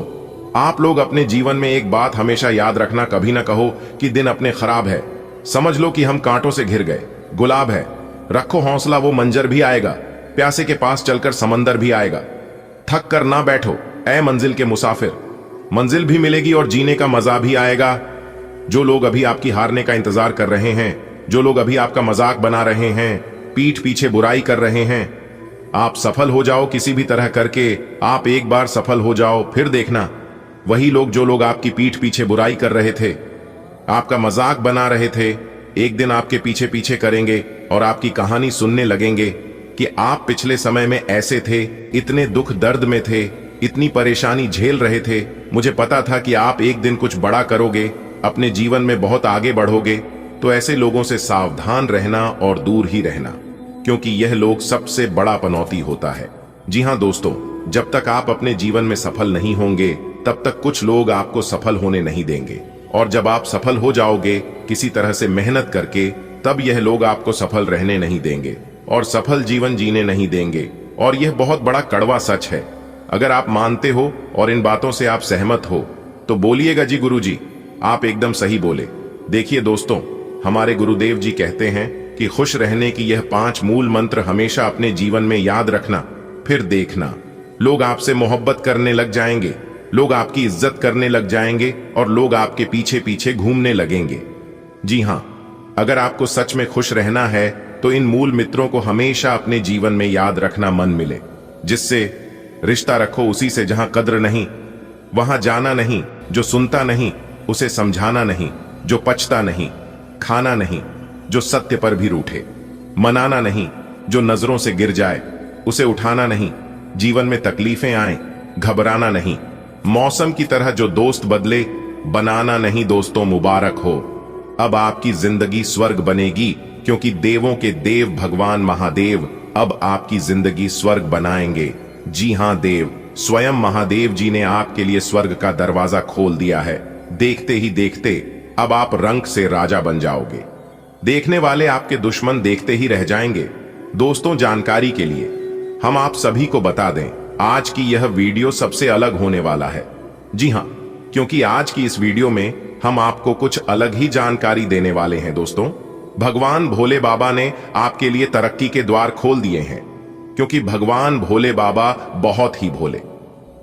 आप लोग अपने जीवन में एक बात हमेशा याद रखना, कभी ना कहो कि दिन अपने खराब है। समझ लो कि हम कांटों से घिर गए। गुलाब है, रखो हौसला, वो मंजर भी आएगा। प्यासे के पास चलकर समंदर भी आएगा। थक कर ना बैठो ऐ मंजिल के मुसाफिर, मंजिल भी मिलेगी और जीने का मजा भी आएगा। जो लोग अभी आपकी हारने का इंतजार कर रहे हैं, जो लोग अभी आपका मजाक बना रहे हैं, पीठ पीछे बुराई कर रहे हैं, आप सफल हो जाओ किसी भी तरह करके। आप एक बार सफल हो जाओ, फिर देखना वही लोग, जो लोग आपकी पीठ पीछे बुराई कर रहे थे, आपका मजाक बना रहे थे, एक दिन आपके पीछे पीछे करेंगे और आपकी कहानी सुनने लगेंगे कि आप पिछले समय में ऐसे थे, इतने दुख दर्द में थे, इतनी परेशानी झेल रहे थे। मुझे पता था कि आप एक दिन कुछ बड़ा करोगे, अपने जीवन में बहुत आगे बढ़ोगे। तो ऐसे लोगों से सावधान रहना और दूर ही रहना, क्योंकि यह लोग सबसे बड़ा पनौती होता है। जी हां दोस्तों, जब तक आप अपने जीवन में सफल नहीं होंगे तब तक कुछ लोग आपको सफल होने नहीं देंगे, और जब आप सफल हो जाओगे किसी तरह से मेहनत करके, तब यह लोग आपको सफल रहने नहीं देंगे और सफल जीवन जीने नहीं देंगे। और यह बहुत बड़ा कड़वा सच है। अगर आप मानते हो और इन बातों से आप सहमत हो तो बोलिएगा जी गुरुजी, आप एकदम सही बोले। देखिए दोस्तों, हमारे गुरुदेव जी कहते हैं कि खुश रहने की यह 5 मूल मंत्र हमेशा अपने जीवन में याद रखना। फिर देखना, लोग आपसे मोहब्बत करने लग जाएंगे, लोग आपकी इज्जत करने लग जाएंगे और लोग आपके पीछे पीछे घूमने लगेंगे। जी हां, अगर आपको सच में खुश रहना है तो इन मूल मित्रों को हमेशा अपने जीवन में याद रखना मन मिले। जिससे रिश्ता रखो उसी से जहां कद्र नहीं, वहां जाना नहीं, जो सुनता नहीं उसे समझाना नहीं, जो पचता नहीं, खाना नहीं, जो सत्य पर भी रूठे, मनाना नहीं, जो नजरों से गिर जाए उसे उठाना नहीं, जीवन में तकलीफें आए घबराना नहीं, मौसम की तरह जो दोस्त बदले बनाना नहीं। दोस्तों मुबारक हो, अब आपकी जिंदगी स्वर्ग बनेगी, क्योंकि देवों के देव भगवान महादेव अब आपकी जिंदगी स्वर्ग बनाएंगे। जी हां, देव स्वयं महादेव जी ने आपके लिए स्वर्ग का दरवाजा खोल दिया है। देखते ही देखते अब आप रंक से राजा बन जाओगे। देखने वाले आपके दुश्मन देखते ही रह जाएंगे। दोस्तों, जानकारी के लिए हम आप सभी को बता दें, आज की यह वीडियो सबसे अलग होने वाला है। जी हां, क्योंकि आज की इस वीडियो में हम आपको कुछ अलग ही जानकारी देने वाले हैं। दोस्तों, भगवान भोले बाबा ने आपके लिए तरक्की के द्वार खोल दिए हैं, क्योंकि भगवान भोले बाबा बहुत ही भोले,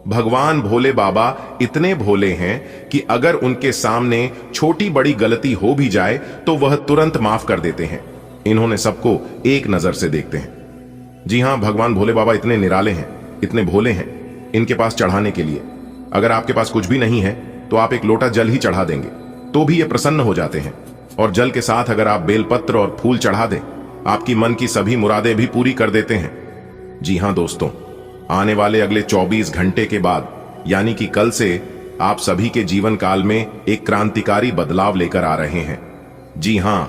भगवान भोले बाबा इतने भोले हैं कि अगर उनके सामने छोटी बड़ी गलती हो भी जाए तो वह तुरंत माफ कर देते हैं। इन्होंने सबको एक नजर से देखते हैं। जी हां, भगवान भोले बाबा इतने निराले हैं, इतने भोले हैं, इनके पास चढ़ाने के लिए अगर आपके पास कुछ भी नहीं है तो आप एक लोटा जल ही चढ़ा देंगे तो भी ये प्रसन्न हो जाते हैं। और जल के साथ अगर आप बेलपत्र और फूल चढ़ा दें, आपकी मन की सभी मुरादें भी पूरी कर देते हैं। जी हां दोस्तों, आने वाले अगले 24 घंटे के बाद यानी कि कल से आप सभी के जीवन काल में एक क्रांतिकारी बदलाव लेकर आ रहे हैं। जी हां,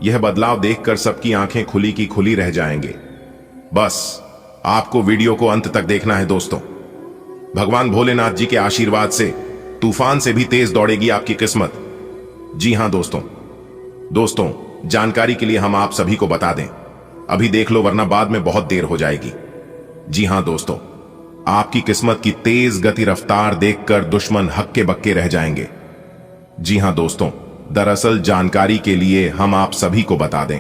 यह बदलाव देखकर सबकी आंखें खुली की खुली रह जाएंगे। बस आपको वीडियो को अंत तक देखना है दोस्तों। भगवान भोलेनाथ जी के आशीर्वाद से तूफान से भी तेज दौड़ेगी आपकी किस्मत। जी हां दोस्तों, जानकारी के लिए हम आप सभी को बता दें, अभी देख लो वरना बाद में बहुत देर हो जाएगी। जी हां दोस्तों, आपकी किस्मत की तेज गति रफ्तार देखकर दुश्मन हक्के बक्के रह जाएंगे। जी हां दोस्तों, दरअसल जानकारी के लिए हम आप सभी को बता दें,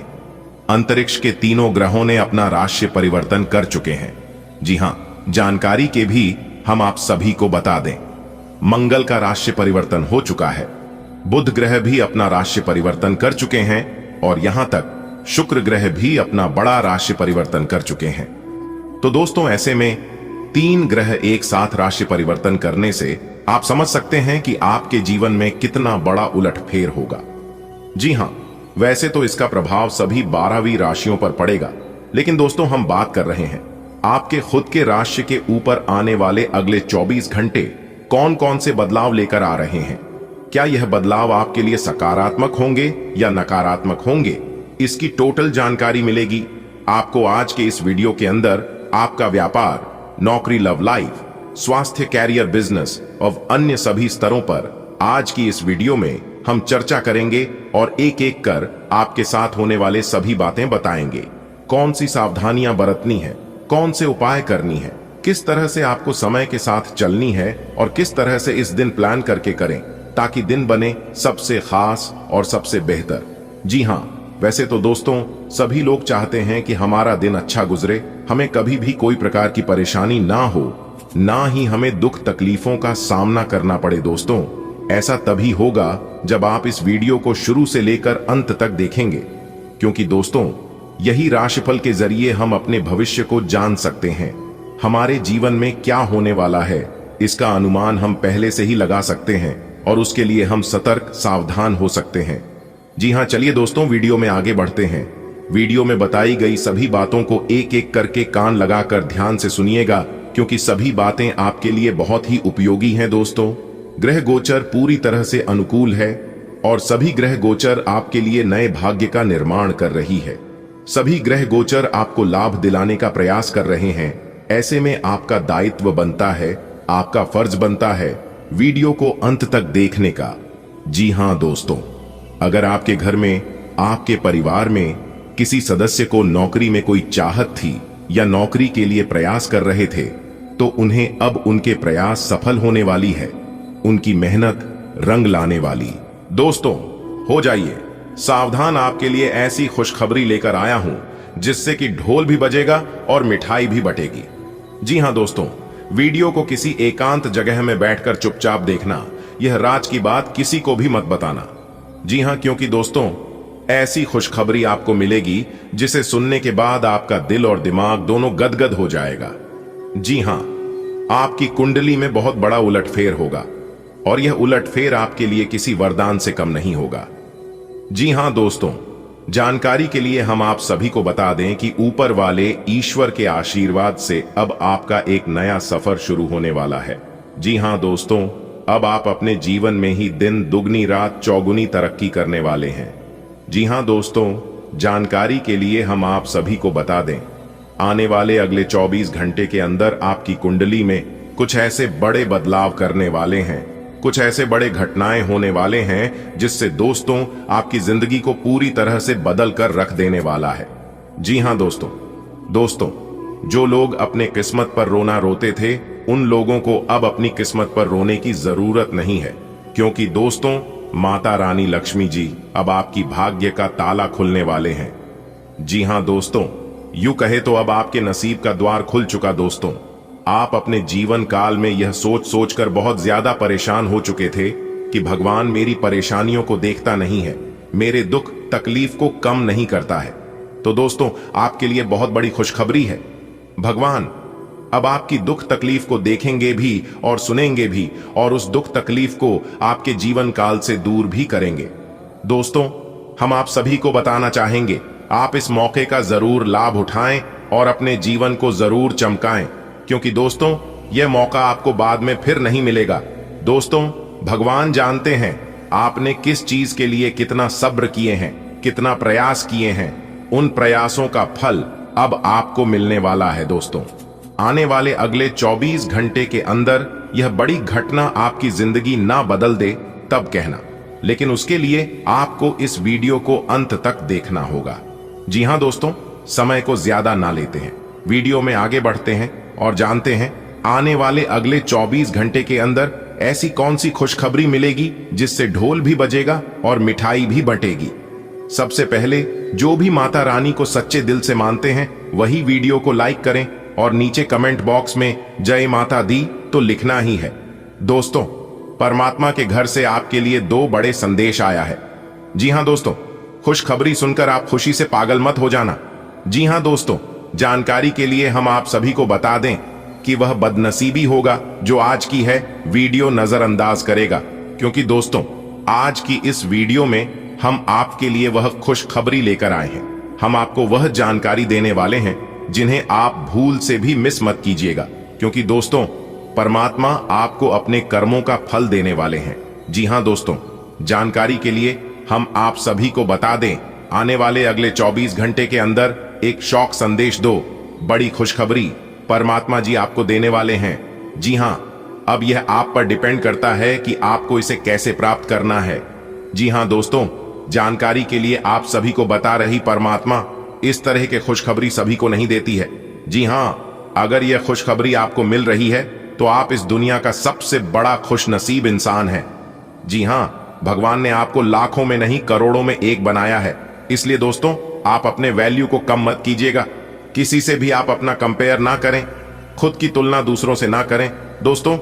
अंतरिक्ष के तीनों ग्रहों ने अपना राशि परिवर्तन कर चुके हैं। जी हां, जानकारी के भी हम आप सभी को बता दें, मंगल का राशि परिवर्तन हो चुका है, बुध ग्रह भी अपना राशि परिवर्तन कर चुके हैं और यहां तक शुक्र ग्रह भी अपना बड़ा राशि परिवर्तन कर चुके हैं। तो दोस्तों, ऐसे में 3 ग्रह एक साथ राशि परिवर्तन करने से आप समझ सकते हैं कि आपके जीवन में कितना बड़ा उलटफेर होगा। जी हां, वैसे तो इसका प्रभाव सभी 12वीं राशियों पर पड़ेगा, लेकिन दोस्तों हम बात कर रहे हैं आपके खुद के राशि के ऊपर आने वाले अगले 24 घंटे कौन कौन से बदलाव लेकर आ रहे हैं। क्या यह बदलाव आपके लिए सकारात्मक होंगे या नकारात्मक होंगे, इसकी टोटल जानकारी मिलेगी आपको आज के इस वीडियो के अंदर। आपका व्यापार, नौकरी, लव लाइफ, स्वास्थ्य, कैरियर, बिजनेस और अन्य सभी स्तरों पर आज की इस वीडियो में हम चर्चा करेंगे और एक एक कर आपके साथ होने वाले सभी बातें बताएंगे। कौन सी सावधानियां बरतनी है, कौन से उपाय करनी है, किस तरह से आपको समय के साथ चलनी है और किस तरह से इस दिन प्लान करके करें ताकि दिन बने सबसे खास और सबसे बेहतर। जी हां, वैसे तो दोस्तों सभी लोग चाहते हैं कि हमारा दिन अच्छा गुजरे, हमें कभी भी कोई प्रकार की परेशानी ना हो, ना ही हमें दुख तकलीफों का सामना करना पड़े। दोस्तों, ऐसा तभी होगा जब आप इस वीडियो को शुरू से लेकर अंत तक देखेंगे, क्योंकि दोस्तों यही राशिफल के जरिए हम अपने भविष्य को जान सकते हैं। हमारे जीवन में क्या होने वाला है इसका अनुमान हम पहले से ही लगा सकते हैं और उसके लिए हम सतर्क सावधान हो सकते हैं। जी हां, चलिए दोस्तों वीडियो में आगे बढ़ते हैं। वीडियो में बताई गई सभी बातों को एक एक करके कान लगाकर ध्यान से सुनिएगा, क्योंकि सभी बातें आपके लिए बहुत ही उपयोगी हैं। दोस्तों, ग्रह गोचर पूरी तरह से अनुकूल है और सभी ग्रह गोचर आपके लिए नए भाग्य का निर्माण कर रही है। सभी ग्रह गोचर आपको लाभ दिलाने का प्रयास कर रहे हैं। ऐसे में आपका दायित्व बनता है, आपका फर्ज बनता है वीडियो को अंत तक देखने का। जी हां दोस्तों, अगर आपके घर में, आपके परिवार में किसी सदस्य को नौकरी में कोई चाहत थी या नौकरी के लिए प्रयास कर रहे थे, तो उन्हें अब उनके प्रयास सफल होने वाली है, उनकी मेहनत रंग लाने वाली। दोस्तों हो जाइए सावधान, आपके लिए ऐसी खुशखबरी लेकर आया हूं जिससे कि ढोल भी बजेगा और मिठाई भी बटेगी। जी हां दोस्तों, वीडियो को किसी एकांत जगह में बैठकर चुपचाप देखना, यह राज की बात किसी को भी मत बताना। जी हां, क्योंकि दोस्तों ऐसी खुशखबरी आपको मिलेगी जिसे सुनने के बाद आपका दिल और दिमाग दोनों गदगद हो जाएगा। जी हां, आपकी कुंडली में बहुत बड़ा उलटफेर होगा और यह उलटफेर आपके लिए किसी वरदान से कम नहीं होगा। जी हां दोस्तों, जानकारी के लिए हम आप सभी को बता दें कि ऊपर वाले ईश्वर के आशीर्वाद से अब आपका एक नया सफर शुरू होने वाला है। जी हां दोस्तों, अब आप अपने जीवन में ही दिन दुगनी रात चौगुनी तरक्की करने वाले हैं। जी हां दोस्तों, जानकारी के लिए हम आप सभी को बता दें, आने वाले अगले 24 घंटे के अंदर आपकी कुंडली में कुछ ऐसे बड़े बदलाव करने वाले हैं, कुछ ऐसे बड़े घटनाएं होने वाले हैं जिससे दोस्तों आपकी जिंदगी को पूरी तरह से बदल कर रख देने वाला है। जी हां दोस्तों, जो लोग अपने किस्मत पर रोना रोते थे, उन लोगों को अब अपनी किस्मत पर रोने की जरूरत नहीं है, क्योंकि दोस्तों माता रानी लक्ष्मी जी अब आपकी भाग्य का ताला खुलने वाले हैं। जी हां दोस्तों, यूं कहे तो अब आपके नसीब का द्वार खुल चुका। दोस्तों, आप अपने जीवन काल में यह सोच सोचकर बहुत ज्यादा परेशान हो चुके थे कि भगवान मेरी परेशानियों को देखता नहीं है, मेरे दुख तकलीफ को कम नहीं करता है। तो दोस्तों आपके लिए बहुत बड़ी खुशखबरी है, भगवान अब आपकी दुख तकलीफ को देखेंगे भी और सुनेंगे भी, और उस दुख तकलीफ को आपके जीवन काल से दूर भी करेंगे। दोस्तों हम आप सभी को बताना चाहेंगे, आप इस मौके का जरूर लाभ उठाएं और अपने जीवन को जरूर चमकाएं, क्योंकि दोस्तों यह मौका आपको बाद में फिर नहीं मिलेगा। दोस्तों भगवान जानते हैं आपने किस चीज के लिए कितना सब्र किए हैं, कितना प्रयास किए हैं, उन प्रयासों का फल अब आपको मिलने वाला है। दोस्तों आने वाले अगले 24 घंटे के अंदर यह बड़ी घटना आपकी जिंदगी ना बदल दे तब कहना, लेकिन उसके लिए आपको इस वीडियो को अंत तक देखना होगा। जी हां दोस्तों, समय को ज्यादा ना लेते हैं, वीडियो में आगे बढ़ते हैं और जानते हैं आने वाले अगले 24 घंटे के अंदर ऐसी कौन सी खुशखबरी मिलेगी जिससे ढोल भी बजेगा और मिठाई भी बटेगी। सबसे पहले जो भी माता रानी को सच्चे दिल से मानते हैं वही वीडियो को लाइक करें और नीचे कमेंट बॉक्स में जय माता दी तो लिखना ही है। दोस्तों परमात्मा के घर से आपके लिए 2 बड़े संदेश आया है। जी हां दोस्तों, खुशखबरी सुनकर आप खुशी से पागल मत हो जाना। जी हां दोस्तों, जानकारी के लिए हम आप सभी को बता दें कि वह बदनसीबी होगा जो आज की है वीडियो नजरअंदाज करेगा, क्योंकि दोस्तों आज की इस वीडियो में हम आपके लिए वह खुशखबरी लेकर आए हैं। हम आपको वह जानकारी देने वाले हैं जिन्हें आप भूल से भी मिस मत कीजिएगा, क्योंकि दोस्तों परमात्मा आपको अपने कर्मों का फल देने वाले हैं। जी हां दोस्तों, जानकारी के लिए हम आप सभी को बता दें, आने वाले अगले 24 घंटे के अंदर एक शॉक संदेश 2 बड़ी खुशखबरी परमात्मा जी आपको देने वाले हैं। जी हां, अब यह आप पर डिपेंड करता है कि आपको इसे कैसे प्राप्त करना है। जी हां दोस्तों, जानकारी के लिए आप सभी को बता रही परमात्मा इस तरह के खुशखबरी सभी को नहीं देती है। जी हां, अगर यह खुशखबरी आपको मिल रही है तो आप इस दुनिया का सबसे बड़ा खुशनसीब इंसान हैं। जी हां, भगवान ने आपको लाखों में नहीं करोड़ों में एक बनाया है, इसलिए दोस्तों आप अपने वैल्यू को कम मत कीजिएगा। किसी से भी आप अपना कंपेयर ना करें, खुद की तुलना दूसरों से ना करें। दोस्तों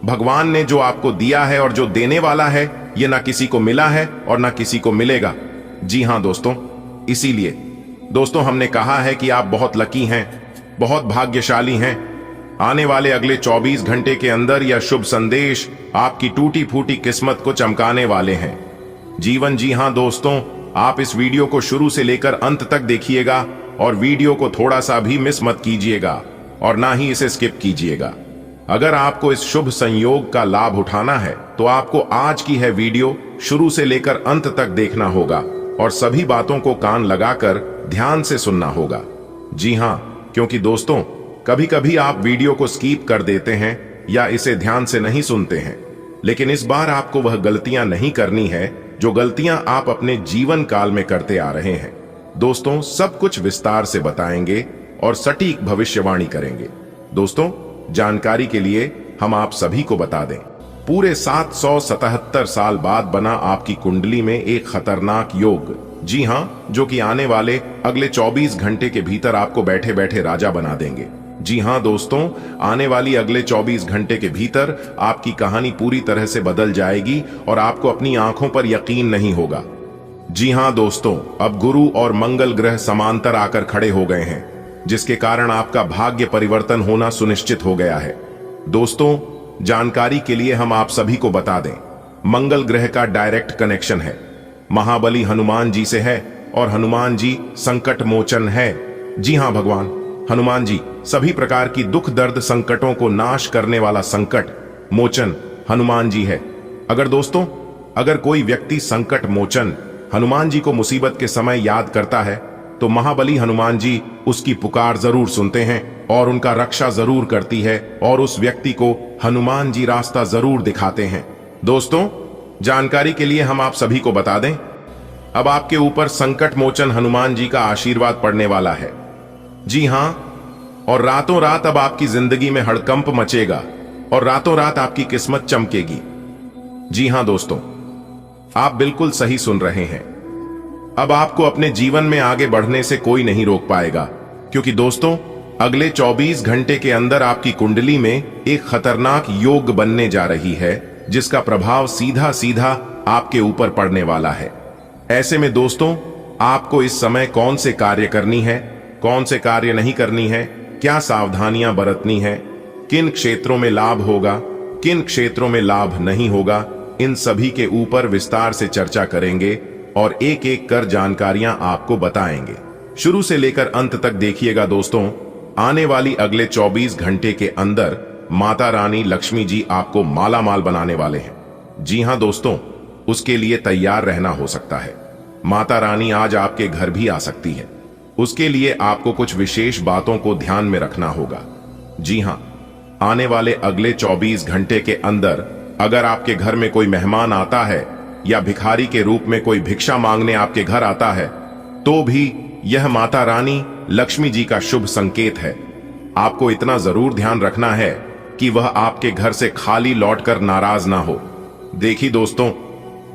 भगवान ने जो आपको दिया है और जो देने वाला है यह ना किसी को मिला है और ना किसी को मिलेगा। जी हां दोस्तों, इसीलिए दोस्तों हमने कहा है कि आप बहुत लकी हैं, बहुत भाग्यशाली हैं। आने वाले अगले 24 घंटे के अंदर यह शुभ संदेश आपकी टूटी फूटी किस्मत को चमकाने वाले हैं। जीवन जी हां दोस्तों, आप इस वीडियो को शुरू से लेकर अंत तक देखिएगा और वीडियो को थोड़ा सा भी मिस मत कीजिएगा और ना ही इसे स्किप कीजिएगा। अगर आपको इस शुभ संयोग का लाभ उठाना है तो आपको आज की है वीडियो शुरू से लेकर अंत तक देखना होगा और सभी बातों को कान लगाकर ध्यान से सुनना होगा। जी हां, क्योंकि दोस्तों कभी कभी आप वीडियो को स्किप कर देते हैं या इसे ध्यान से नहीं सुनते हैं, लेकिन इस बार आपको वह गलतियां नहीं करनी है जो गलतियां आप अपने जीवन काल में करते आ रहे हैं। दोस्तों, सब कुछ विस्तार से बताएंगे और सटीक भविष्यवाणी करेंगे। दोस्तों, जानकारी के लिए हम आप सभी को बता दें, पूरे 777 साल बाद बना आपकी कुंडली में एक खतरनाक योग, जी हां, जो कि आने वाले अगले 24 घंटे के भीतर आपको बैठे बैठे राजा बना देंगे। जी हां दोस्तों, आने वाली अगले 24 घंटे के भीतर आपकी कहानी पूरी तरह से बदल जाएगी और आपको अपनी आंखों पर यकीन नहीं होगा। जी हां दोस्तों, अब गुरु और मंगल ग्रह समांतर आकर खड़े हो गए हैं, जिसके कारण आपका भाग्य परिवर्तन होना सुनिश्चित हो गया है। दोस्तों, जानकारी के लिए हम आप सभी को बता दें, मंगल ग्रह का डायरेक्ट कनेक्शन है महाबली हनुमान जी से है और हनुमान जी संकट मोचन है। जी हां, भगवान हनुमान जी सभी प्रकार की दुख दर्द संकटों को नाश करने वाला संकट मोचन हनुमान जी है। अगर कोई व्यक्ति संकट मोचन हनुमान जी को मुसीबत के समय याद करता है तो महाबली हनुमान जी उसकी पुकार जरूर सुनते हैं और उनका रक्षा जरूर करती है और उस व्यक्ति को हनुमान जी रास्ता जरूर दिखाते हैं। दोस्तों, जानकारी के लिए हम आप सभी को बता दें, अब आपके ऊपर संकट मोचन हनुमान जी का आशीर्वाद पड़ने वाला है। जी हां, और रातों रात अब आपकी जिंदगी में हड़कंप मचेगा और रातों रात आपकी किस्मत चमकेगी। जी हां दोस्तों, आप बिल्कुल सही सुन रहे हैं। अब आपको अपने जीवन में आगे बढ़ने से कोई नहीं रोक पाएगा, क्योंकि दोस्तों, अगले 24 घंटे के अंदर आपकी कुंडली में एक खतरनाक योग बनने जा रही है, जिसका प्रभाव सीधा सीधा आपके ऊपर पड़ने वाला है। ऐसे में दोस्तों, आपको इस समय कौन से कार्य करनी है, कौन से कार्य नहीं करनी है, क्या सावधानियां बरतनी है, किन क्षेत्रों में लाभ होगा, किन क्षेत्रों में लाभ नहीं होगा, इन सभी के ऊपर विस्तार से चर्चा करेंगे और एक एक कर जानकारियां आपको बताएंगे। शुरू से लेकर अंत तक देखिएगा दोस्तों। आने वाली अगले 24 घंटे के अंदर माता रानी लक्ष्मी जी आपको माला माल बनाने वाले हैं। जी हां दोस्तों, उसके लिए तैयार रहना हो सकता है। माता रानी आज आपके घर भी आ सकती है। उसके लिए आपको कुछ विशेष बातों को ध्यान में रखना होगा। जी हां, आने वाले अगले 24 घंटे के अंदर अगर आपके घर में कोई मेहमान आता है या भिखारी के रूप में कोई भिक्षा मांगने आपके घर आता है, तो भी यह माता रानी लक्ष्मी जी का शुभ संकेत है। आपको इतना जरूर ध्यान रखना है कि वह आपके घर से खाली लौटकर नाराज ना हो। देखिए दोस्तों,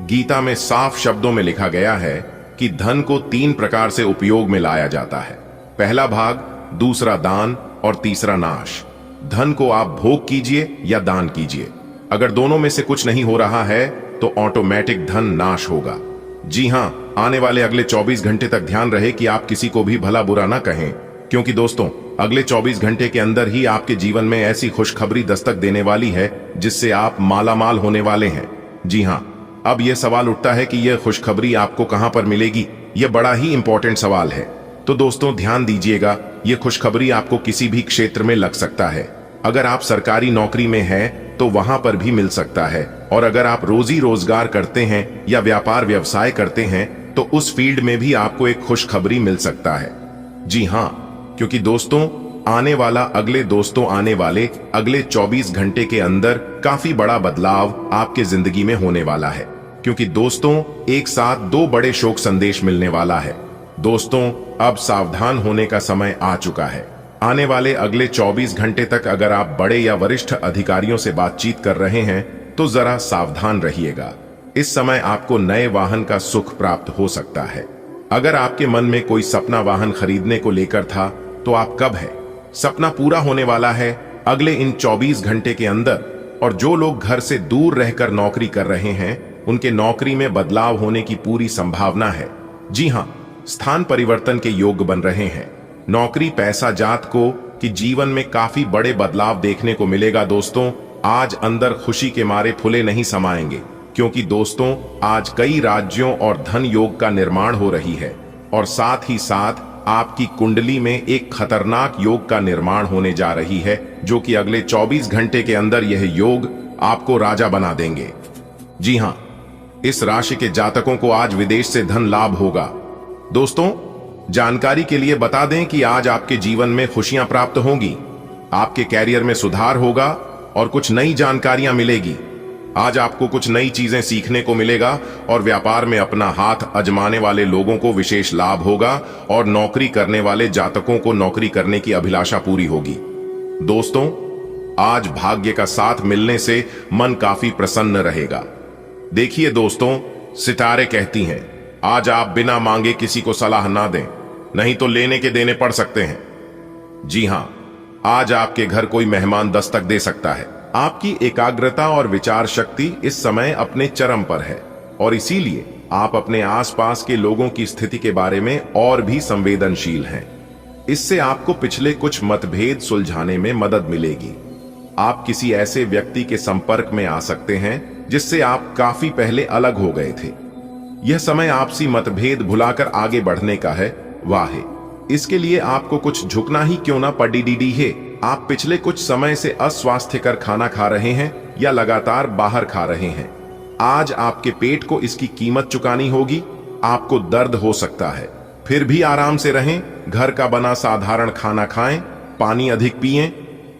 गीता में साफ शब्दों में लिखा गया है कि धन को 3 प्रकार से उपयोग में लाया जाता है। पहला भाग, दूसरा दान और तीसरा नाश। धन को आप भोग कीजिए या दान कीजिए। अगर दोनों में से कुछ नहीं हो रहा है तो ऑटोमेटिक धन नाश होगा। जी हां, आने वाले अगले 24 घंटे तक ध्यान रहे कि आप किसी को भी भला बुरा ना कहें, क्योंकि दोस्तों, अगले 24 घंटे के अंदर ही आपके जीवन में ऐसी खुशखबरी दस्तक देने वाली है जिससे आप मालामाल होने वाले हैं। जी हां, अब यह सवाल उठता है कि यह खुशखबरी आपको कहां पर मिलेगी। यह बड़ा ही इंपॉर्टेंट सवाल है। तो दोस्तों, ध्यान दीजिएगा, यह खुशखबरी आपको किसी भी क्षेत्र में लग सकता है। अगर आप सरकारी नौकरी में हैं तो वहां पर भी मिल सकता है, और अगर आप रोजी रोजगार करते हैं या व्यापार व्यवसाय करते हैं तो उस फील्ड में भी आपको एक खुशखबरी मिल सकता है। जी हां, क्योंकि दोस्तों, आने वाले अगले 24 घंटे के अंदर काफी बड़ा बदलाव आपके जिंदगी में होने वाला है, क्योंकि दोस्तों, एक साथ 2 बड़े शोक संदेश मिलने वाला है। दोस्तों, अब सावधान होने का समय आ चुका है। आने वाले अगले 24 घंटे तक अगर आप बड़े या वरिष्ठ अधिकारियों से बातचीत कर रहे हैं तो जरा सावधान रहिएगा। इस समय आपको नए वाहन का सुख प्राप्त हो सकता है। अगर आपके मन में कोई सपना वाहन खरीदने को लेकर था तो आप कब है, सपना पूरा होने वाला है अगले इन 24 घंटे के अंदर। और जो लोग घर से दूर रहकर नौकरी कर रहे हैं, उनके नौकरी में बदलाव होने की पूरी संभावना है। जी हां, स्थान परिवर्तन के योग बन रहे हैं। नौकरी पैसा जात को कि जीवन में काफी बड़े बदलाव देखने को मिलेगा। दोस्तों, आज अंदर खुशी के मारे फुले नहीं समाएंगे, क्योंकि दोस्तों, आज कई राज्यों और धन योग का निर्माण हो रही है, और साथ ही साथ आपकी कुंडली में एक खतरनाक योग का निर्माण होने जा रही है, जो कि अगले 24 घंटे के अंदर यह योग आपको राजा बना देंगे। जी हां, इस राशि के जातकों को आज विदेश से धन लाभ होगा। दोस्तों, जानकारी के लिए बता दें कि आज आपके जीवन में खुशियां प्राप्त होंगी, आपके कैरियर में सुधार होगा और कुछ नई जानकारियां मिलेगी। आज आपको कुछ नई चीजें सीखने को मिलेगा और व्यापार में अपना हाथ आजमाने वाले लोगों को विशेष लाभ होगा और नौकरी करने वाले जातकों को नौकरी करने की अभिलाषा पूरी होगी। दोस्तों, आज भाग्य का साथ मिलने से मन काफी प्रसन्न रहेगा। देखिए दोस्तों, सितारे कहती हैं आज आप बिना मांगे किसी को सलाह ना दें, नहीं तो लेने के देने पड़ सकते हैं। जी हां, आज आपके घर कोई मेहमान दस्तक दे सकता है। आपकी एकाग्रता और विचार शक्ति इस समय अपने चरम पर है और इसीलिए आप अपने आसपास के लोगों की स्थिति के बारे में और भी संवेदनशील हैं। इससे आपको पिछले कुछ मतभेद सुलझाने में मदद मिलेगी। आप किसी ऐसे व्यक्ति के संपर्क में आ सकते हैं जिससे आप काफी पहले अलग हो गए थे। यह समय आपसी मतभेद भुलाकर आगे बढ़ने का है। वाह, इसके लिए आपको कुछ झुकना ही क्यों ना पड़ी है। आप पिछले कुछ समय से अस्वास्थ्यकर खाना खा रहे हैं या लगातार बाहर खा रहे हैं। आज आपके पेट को इसकी कीमत चुकानी होगी। आपको दर्द हो सकता है, फिर भी आराम से रहें। घर का बना साधारण खाना खाएं, पानी अधिक पिएं,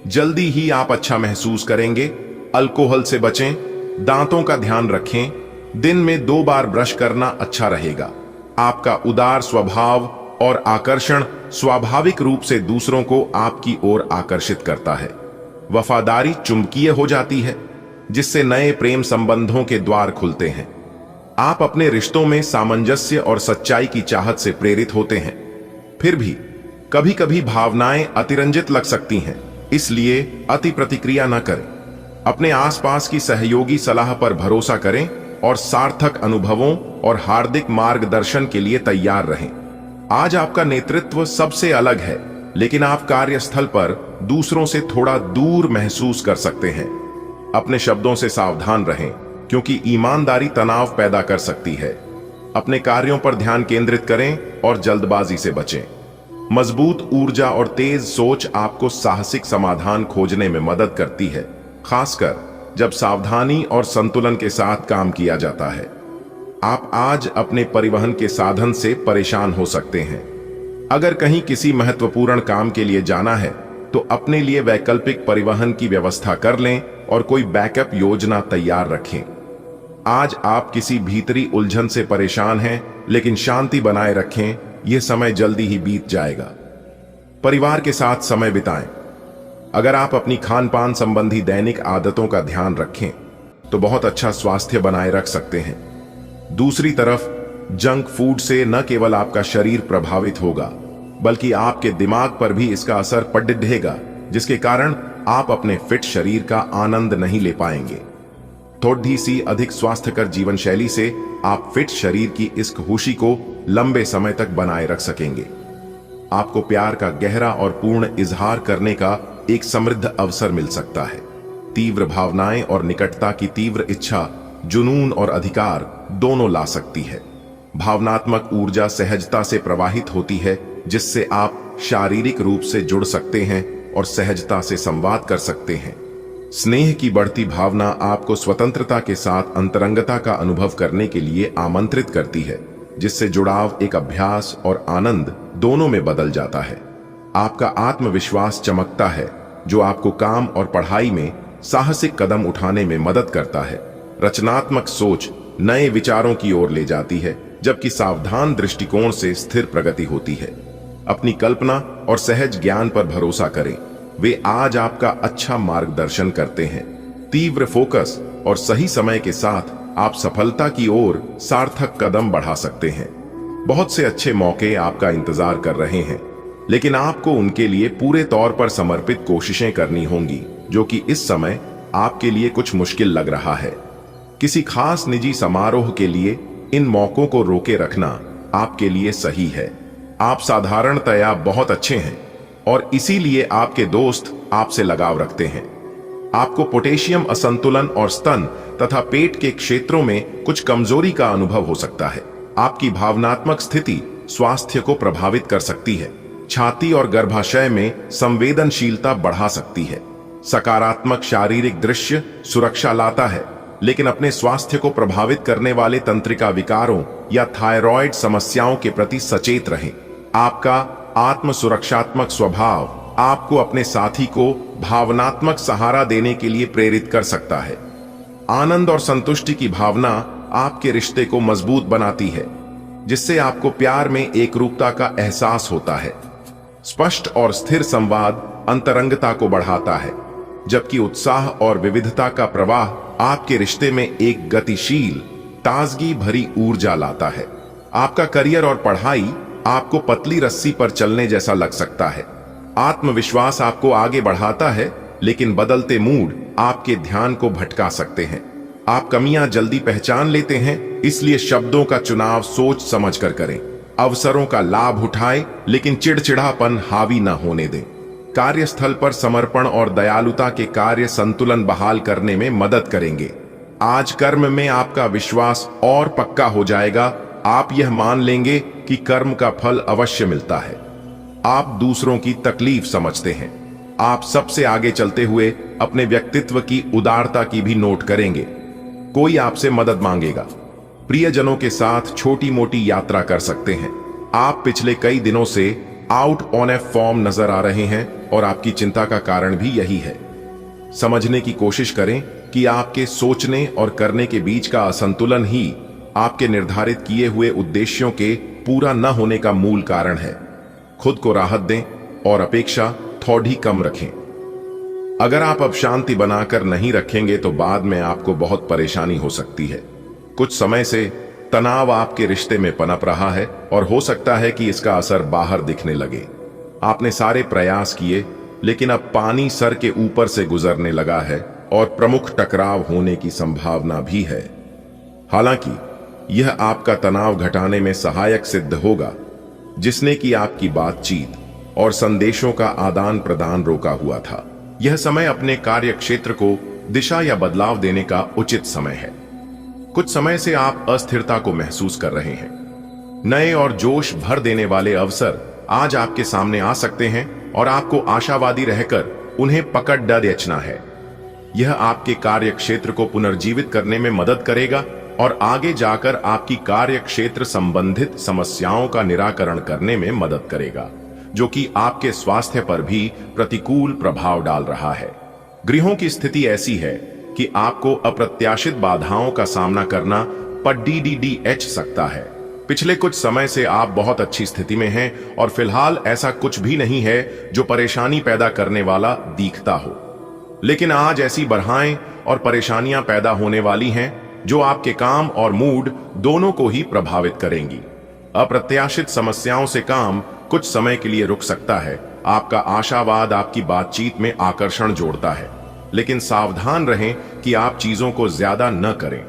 जल्दी ही आप अच्छा महसूस करेंगे। अल्कोहल से बचें, दांतों का ध्यान रखें, दिन में 2 बार ब्रश करना अच्छा रहेगा। आपका उदार स्वभाव और आकर्षण स्वाभाविक रूप से दूसरों को आपकी ओर आकर्षित करता है। वफादारी चुंबकीय हो जाती है, जिससे नए प्रेम संबंधों के द्वार खुलते हैं। आप अपने रिश्तों में सामंजस्य और सच्चाई की चाहत से प्रेरित होते हैं। फिर भी कभी कभी भावनाएं अतिरंजित लग सकती हैं, इसलिए अति प्रतिक्रिया न करें। अपने आसपास की सहयोगी सलाह पर भरोसा करें और सार्थक अनुभवों और हार्दिक मार्गदर्शन के लिए तैयार रहें। आज आपका नेतृत्व सबसे अलग है, लेकिन आप कार्यस्थल पर दूसरों से थोड़ा दूर महसूस कर सकते हैं। अपने शब्दों से सावधान रहें, क्योंकि ईमानदारी तनाव पैदा कर सकती है। अपने कार्यों पर ध्यान केंद्रित करें और जल्दबाजी से बचें। मजबूत ऊर्जा और तेज सोच आपको साहसिक समाधान खोजने में मदद करती है, खासकर जब सावधानी और संतुलन के साथ काम किया जाता है। आप आज अपने परिवहन के साधन से परेशान हो सकते हैं। अगर कहीं किसी महत्वपूर्ण काम के लिए जाना है तो अपने लिए वैकल्पिक परिवहन की व्यवस्था कर लें और कोई बैकअप योजना तैयार रखें। आज आप किसी भीतरी उलझन से परेशान हैं, लेकिन शांति बनाए रखें, यह समय जल्दी ही बीत जाएगा। परिवार के साथ समय बिताएं। अगर आप अपनी खान पान संबंधी दैनिक आदतों का ध्यान रखें तो बहुत अच्छा स्वास्थ्य बनाए रख सकते हैं। दूसरी तरफ जंक फूड से न केवल आपका शरीर प्रभावित होगा, बल्कि आपके दिमाग पर भी इसका असर पड़ेगा, जिसके कारण आप अपने फिट शरीर का आनंद नहीं ले पाएंगे। थोड़ी सी अधिक स्वास्थ्यकर जीवन शैली से आप फिट शरीर की इस खुशी को लंबे समय तक बनाए रख सकेंगे। आपको प्यार का गहरा और पूर्ण इजहार करने का एक समृद्ध अवसर मिल सकता है। तीव्र भावनाएं और निकटता की तीव्र इच्छा जुनून और अधिकार दोनों ला सकती है। भावनात्मक ऊर्जा सहजता से प्रवाहित होती है, जिससे आप शारीरिक रूप से जुड़ सकते हैं और सहजता से संवाद कर सकते हैं। स्नेह की बढ़ती भावना आपको स्वतंत्रता के साथ अंतरंगता का अनुभव करने के लिए आमंत्रित करती है, जिससे जुड़ाव एक अभ्यास और आनंद दोनों में बदल जाता है। आपका आत्मविश्वास चमकता है, जो आपको काम और पढ़ाई में साहसिक कदम उठाने में मदद करता है। रचनात्मक सोच नए विचारों की ओर ले जाती है, जबकि सावधान दृष्टिकोण से स्थिर प्रगति होती है। अपनी कल्पना और सहज ज्ञान पर भरोसा करें, वे आज आपका अच्छा मार्गदर्शन करते हैं। तीव्र फोकस और सही समय के साथ आप सफलता की ओर सार्थक कदम बढ़ा सकते हैं। बहुत से अच्छे मौके आपका इंतजार कर रहे हैं, लेकिन आपको उनके लिए पूरे तौर पर समर्पित कोशिशें करनी होंगी, जो कि इस समय आपके लिए कुछ मुश्किल लग रहा है। किसी खास निजी समारोह के लिए इन मौकों को रोके रखना आपके लिए सही है। आप साधारणतया बहुत अच्छे हैं और इसीलिए आपके दोस्त आपसे लगाव रखते हैं। आपको पोटेशियम असंतुलन और स्तन तथा पेट के क्षेत्रों में कुछ कमजोरी का अनुभव हो सकता है। आपकी भावनात्मक स्थिति स्वास्थ्य को प्रभावित कर सकती है। छाती और गर्भाशय में संवेदनशीलता बढ़ा सकती है। सकारात्मक शारीरिक दृश्य सुरक्षा लाता है, लेकिन अपने स्वास्थ्य को प्रभावित करने वाले तंत्रिका विकारों या थायराइड समस्याओं के प्रति सचेत रहें। आपका आत्म सुरक्षात्मक स्वभाव आपको अपने साथी को भावनात्मक सहारा देने के लिए प्रेरित कर सकता है। आनंद और संतुष्टि की भावना आपके रिश्ते को मजबूत बनाती है, जिससे आपको प्यार में एकरूपता का एहसास होता है। स्पष्ट और स्थिर संवाद अंतरंगता को बढ़ाता है, जबकि उत्साह और विविधता का प्रवाह आपके रिश्ते में एक गतिशील, ताजगी भरी ऊर्जा लाता है। आपका करियर और पढ़ाई आपको पतली रस्सी पर चलने जैसा लग सकता है। आत्मविश्वास आपको आगे बढ़ाता है, लेकिन बदलते मूड आपके ध्यान को भटका सकते हैं। आप कमियां जल्दी पहचान लेते हैं, इसलिए शब्दों का चुनाव सोच समझ कर करें। अवसरों का लाभ उठाएं, लेकिन चिड़चिड़ापन हावी न होने दें। कार्यस्थल पर समर्पण और दयालुता के कार्य संतुलन बहाल करने में मदद करेंगे। आज कर्म में आपका विश्वास और पक्का हो जाएगा। आप यह मान लेंगे कि कर्म का फल अवश्य मिलता है। आप दूसरों की तकलीफ समझते हैं। आप सबसे आगे चलते हुए अपने व्यक्तित्व की उदारता की भी नोट करेंगे। कोई आपसे मदद मांगेगा। प्रियजनों के साथ छोटी मोटी यात्रा कर सकते हैं। आप पिछले कई दिनों से आउट ऑन ए फॉर्म नजर आ रहे हैं और आपकी चिंता का कारण भी यही है। समझने की कोशिश करें कि आपके सोचने और करने के बीच का असंतुलन ही आपके निर्धारित किए हुए उद्देश्यों के पूरा न होने का मूल कारण है। खुद को राहत दें और अपेक्षा थोड़ी कम रखें। अगर आप अब शांति बनाकर नहीं रखेंगे तो बाद में आपको बहुत परेशानी हो सकती है। कुछ समय से तनाव आपके रिश्ते में पनप रहा है और हो सकता है कि इसका असर बाहर दिखने लगे। आपने सारे प्रयास किए, लेकिन अब पानी सर के ऊपर से गुजरने लगा है और प्रमुख टकराव होने की संभावना भी है। हालांकि यह आपका तनाव घटाने में सहायक सिद्ध होगा, जिसने कि आपकी बातचीत और संदेशों का आदान प्रदान रोका हुआ था। यह समय अपने कार्य क्षेत्र को दिशा या बदलाव देने का उचित समय है। कुछ समय से आप अस्थिरता को महसूस कर रहे हैं। नए और जोश भर देने वाले अवसर आज आपके सामने आ सकते हैं और आपको आशावादी रहकर उन्हें पकड़ डर यचना है। यह आपके कार्य क्षेत्र को पुनर्जीवित करने में मदद करेगा और आगे जाकर आपकी कार्य क्षेत्र संबंधित समस्याओं का निराकरण करने में मदद करेगा, जो कि आपके स्वास्थ्य पर भी प्रतिकूल प्रभाव डाल रहा है। गृहों की स्थिति ऐसी है कि आपको अप्रत्याशित बाधाओं का सामना करना पड़ सकता है। पिछले कुछ समय से आप बहुत अच्छी स्थिति में हैं और फिलहाल ऐसा कुछ भी नहीं है जो परेशानी पैदा करने वाला दिखता हो। लेकिन आज ऐसी बाधाएं और परेशानियां पैदा होने वाली हैं जो आपके काम और मूड दोनों को ही प्रभावित करेंगी। अप्रत्याशित समस्याओं से काम कुछ समय के लिए रुक सकता है। आपका आशावाद आपकी बातचीत में आकर्षण जोड़ता है, लेकिन सावधान रहें कि आप चीजों को ज्यादा न करें।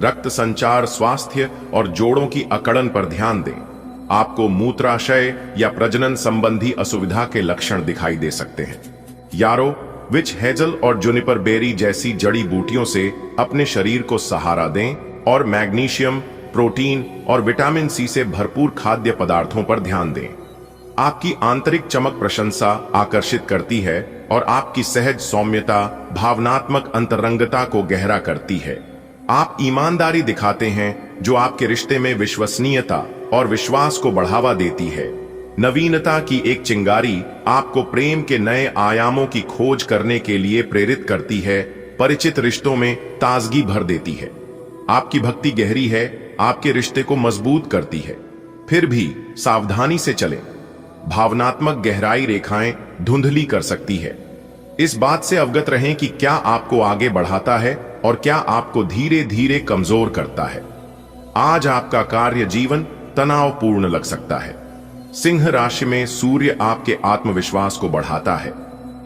रक्त संचार, स्वास्थ्य और जोड़ों की अकड़न पर ध्यान दें। आपको मूत्राशय या प्रजनन संबंधी असुविधा के लक्षण दिखाई दे सकते हैं। यारो, विच हेजल और जुनिपर बेरी जैसी जड़ी बूटियों से अपने शरीर को सहारा दें और मैग्नीशियम, प्रोटीन और विटामिन सी से भरपूर खाद्य पदार्थों पर ध्यान दें। आपकी आंतरिक चमक प्रशंसा आकर्षित करती है और आपकी सहज सौम्यता भावनात्मक अंतरंगता को गहरा करती है। आप ईमानदारी दिखाते हैं, जो आपके रिश्ते में विश्वसनीयता और विश्वास को बढ़ावा देती है। नवीनता की एक चिंगारी आपको प्रेम के नए आयामों की खोज करने के लिए प्रेरित करती है, परिचित रिश्तों में ताजगी भर देती है। आपकी भक्ति गहरी है, आपके रिश्ते को मजबूत करती है। फिर भी सावधानी से चलें। भावनात्मक गहराई रेखाएं धुंधली कर सकती है। इस बात से अवगत रहें कि क्या आपको आगे बढ़ाता है और क्या आपको धीरे धीरे कमजोर करता है। आज आपका कार्य जीवन तनावपूर्ण लग सकता है। सिंह राशि में सूर्य आपके आत्मविश्वास को बढ़ाता है,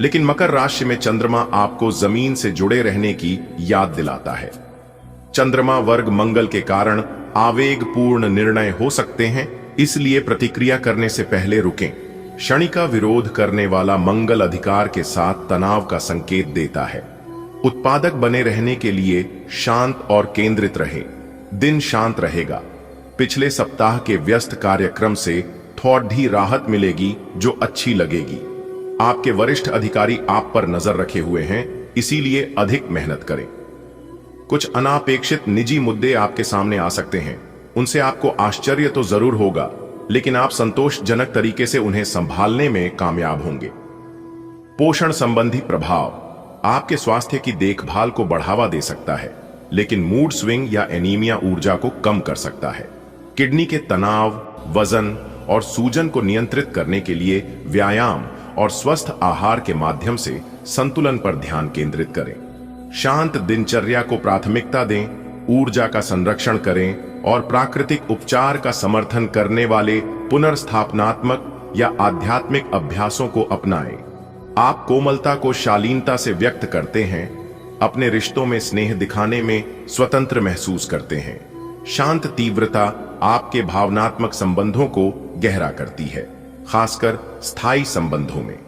लेकिन मकर राशि में चंद्रमा आपको जमीन से जुड़े रहने की याद दिलाता है। चंद्रमा वर्ग मंगल के कारण आवेगपूर्ण निर्णय हो सकते हैं, इसलिए प्रतिक्रिया करने से पहले रुकें। शनि का विरोध करने वाला मंगल अधिकार के साथ तनाव का संकेत देता है। उत्पादक बने रहने के लिए शांत और केंद्रित रहें। दिन शांत रहेगा। पिछले सप्ताह के व्यस्त कार्यक्रम से थोड़ी राहत मिलेगी, जो अच्छी लगेगी। आपके वरिष्ठ अधिकारी आप पर नजर रखे हुए हैं, इसीलिए अधिक मेहनत करें। कुछ अनापेक्षित निजी मुद्दे आपके सामने आ सकते हैं। उनसे आपको आश्चर्य तो जरूर होगा, लेकिन आप संतोषजनक तरीके से उन्हें संभालने में कामयाब होंगे। पोषण संबंधी प्रभाव आपके स्वास्थ्य की देखभाल को बढ़ावा दे सकता है। लेकिन मूड स्विंग या एनीमिया ऊर्जा को कम कर सकता है। किडनी के तनाव, वजन और सूजन को नियंत्रित करने के लिए व्यायाम और स्वस्थ आहार के माध्यम से संतुलन पर ध्यान केंद्रित करें। शांत दिनचर्या को प्राथमिकता दें, ऊर्जा का संरक्षण करें और प्राकृतिक उपचार का समर्थन करने वाले पुनर्स्थापनात्मक या आध्यात्मिक अभ्यासों को अपनाएं। आप कोमलता को शालीनता से व्यक्त करते हैं, अपने रिश्तों में स्नेह दिखाने में स्वतंत्र महसूस करते हैं। शांत तीव्रता आपके भावनात्मक संबंधों को गहरा करती है, खासकर स्थायी संबंधों में।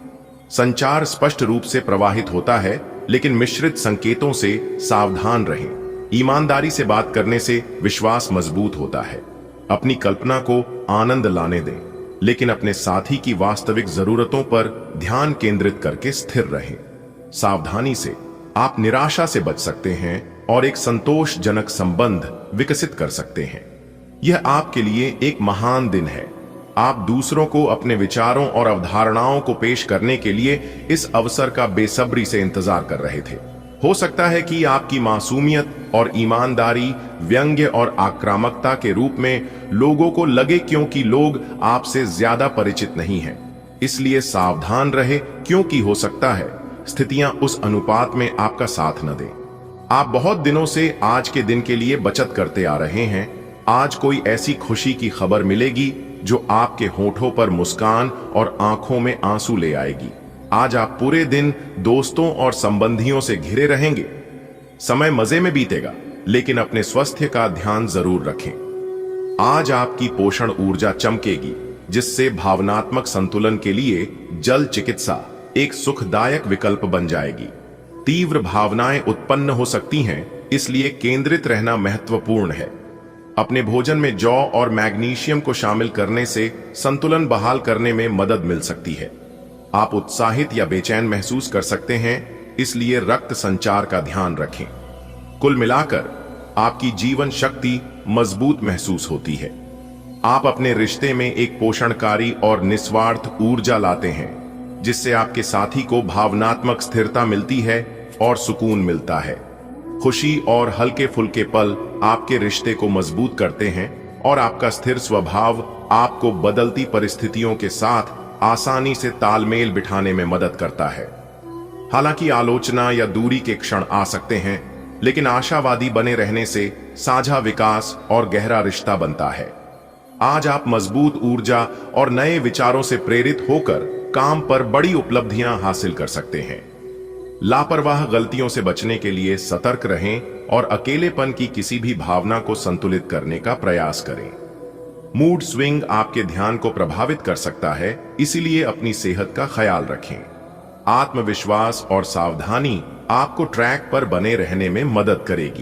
संचार स्पष्ट रूप से प्रवाहित होता है, लेकिन मिश्रित संकेतों से सावधान रहें। ईमानदारी से बात करने से विश्वास मजबूत होता है। अपनी कल्पना को आनंद लाने दें, लेकिन अपने साथी की वास्तविक जरूरतों पर ध्यान केंद्रित करके स्थिर रहें। सावधानी से आप निराशा से बच सकते हैं और एक संतोषजनक संबंध विकसित कर सकते हैं। यह आपके लिए एक महान दिन है। आप दूसरों को अपने विचारों और अवधारणाओं को पेश करने के लिए इस अवसर का बेसब्री से इंतजार कर रहे थे। हो सकता है कि आपकी मासूमियत और ईमानदारी व्यंग्य और आक्रामकता के रूप में लोगों को लगे, क्योंकि लोग आपसे ज्यादा परिचित नहीं हैं। इसलिए सावधान रहे, क्योंकि हो सकता है स्थितियां उस अनुपात में आपका साथ न दें। आप बहुत दिनों से आज के दिन के लिए बचत करते आ रहे हैं। आज कोई ऐसी खुशी की खबर मिलेगी जो आपके होठों पर मुस्कान और आंखों में आंसू ले आएगी। आज आप पूरे दिन दोस्तों और संबंधियों से घिरे रहेंगे। समय मजे में बीतेगा, लेकिन अपने स्वास्थ्य का ध्यान जरूर रखें। आज आपकी पोषण ऊर्जा चमकेगी, जिससे भावनात्मक संतुलन के लिए जल चिकित्सा एक सुखदायक विकल्प बन जाएगी। तीव्र भावनाएं उत्पन्न हो सकती हैं, इसलिए केंद्रित रहना महत्वपूर्ण है। अपने भोजन में जौ और मैग्नीशियम को शामिल करने से संतुलन बहाल करने में मदद मिल सकती है। आप उत्साहित या बेचैन महसूस कर सकते हैं, इसलिए रक्त संचार का ध्यान रखें। कुल मिलाकर आपकी जीवन शक्ति मजबूत महसूस होती है। आप अपने रिश्ते में एक पोषणकारी और निस्वार्थ ऊर्जा लाते हैं, जिससे आपके साथी को भावनात्मक स्थिरता मिलती है और सुकून मिलता है। खुशी और हल्के फुल्के पल आपके रिश्ते को मजबूत करते हैं और आपका स्थिर स्वभाव आपको बदलती परिस्थितियों के साथ आसानी से तालमेल बिठाने में मदद करता है। हालांकि आलोचना या दूरी के क्षण आ सकते हैं, लेकिन आशावादी बने रहने से साझा विकास और गहरा रिश्ता बनता है। आज आप मजबूत ऊर्जा और नए विचारों से प्रेरित होकर काम पर बड़ी उपलब्धियां हासिल कर सकते हैं। लापरवाह गलतियों से बचने के लिए सतर्क रहें और अकेलेपन की किसी भी भावना को संतुलित करने का प्रयास करें। मूड स्विंग आपके ध्यान को प्रभावित कर सकता है, इसीलिए अपनी सेहत का ख्याल रखें। आत्मविश्वास और सावधानी आपको ट्रैक पर बने रहने में मदद करेगी।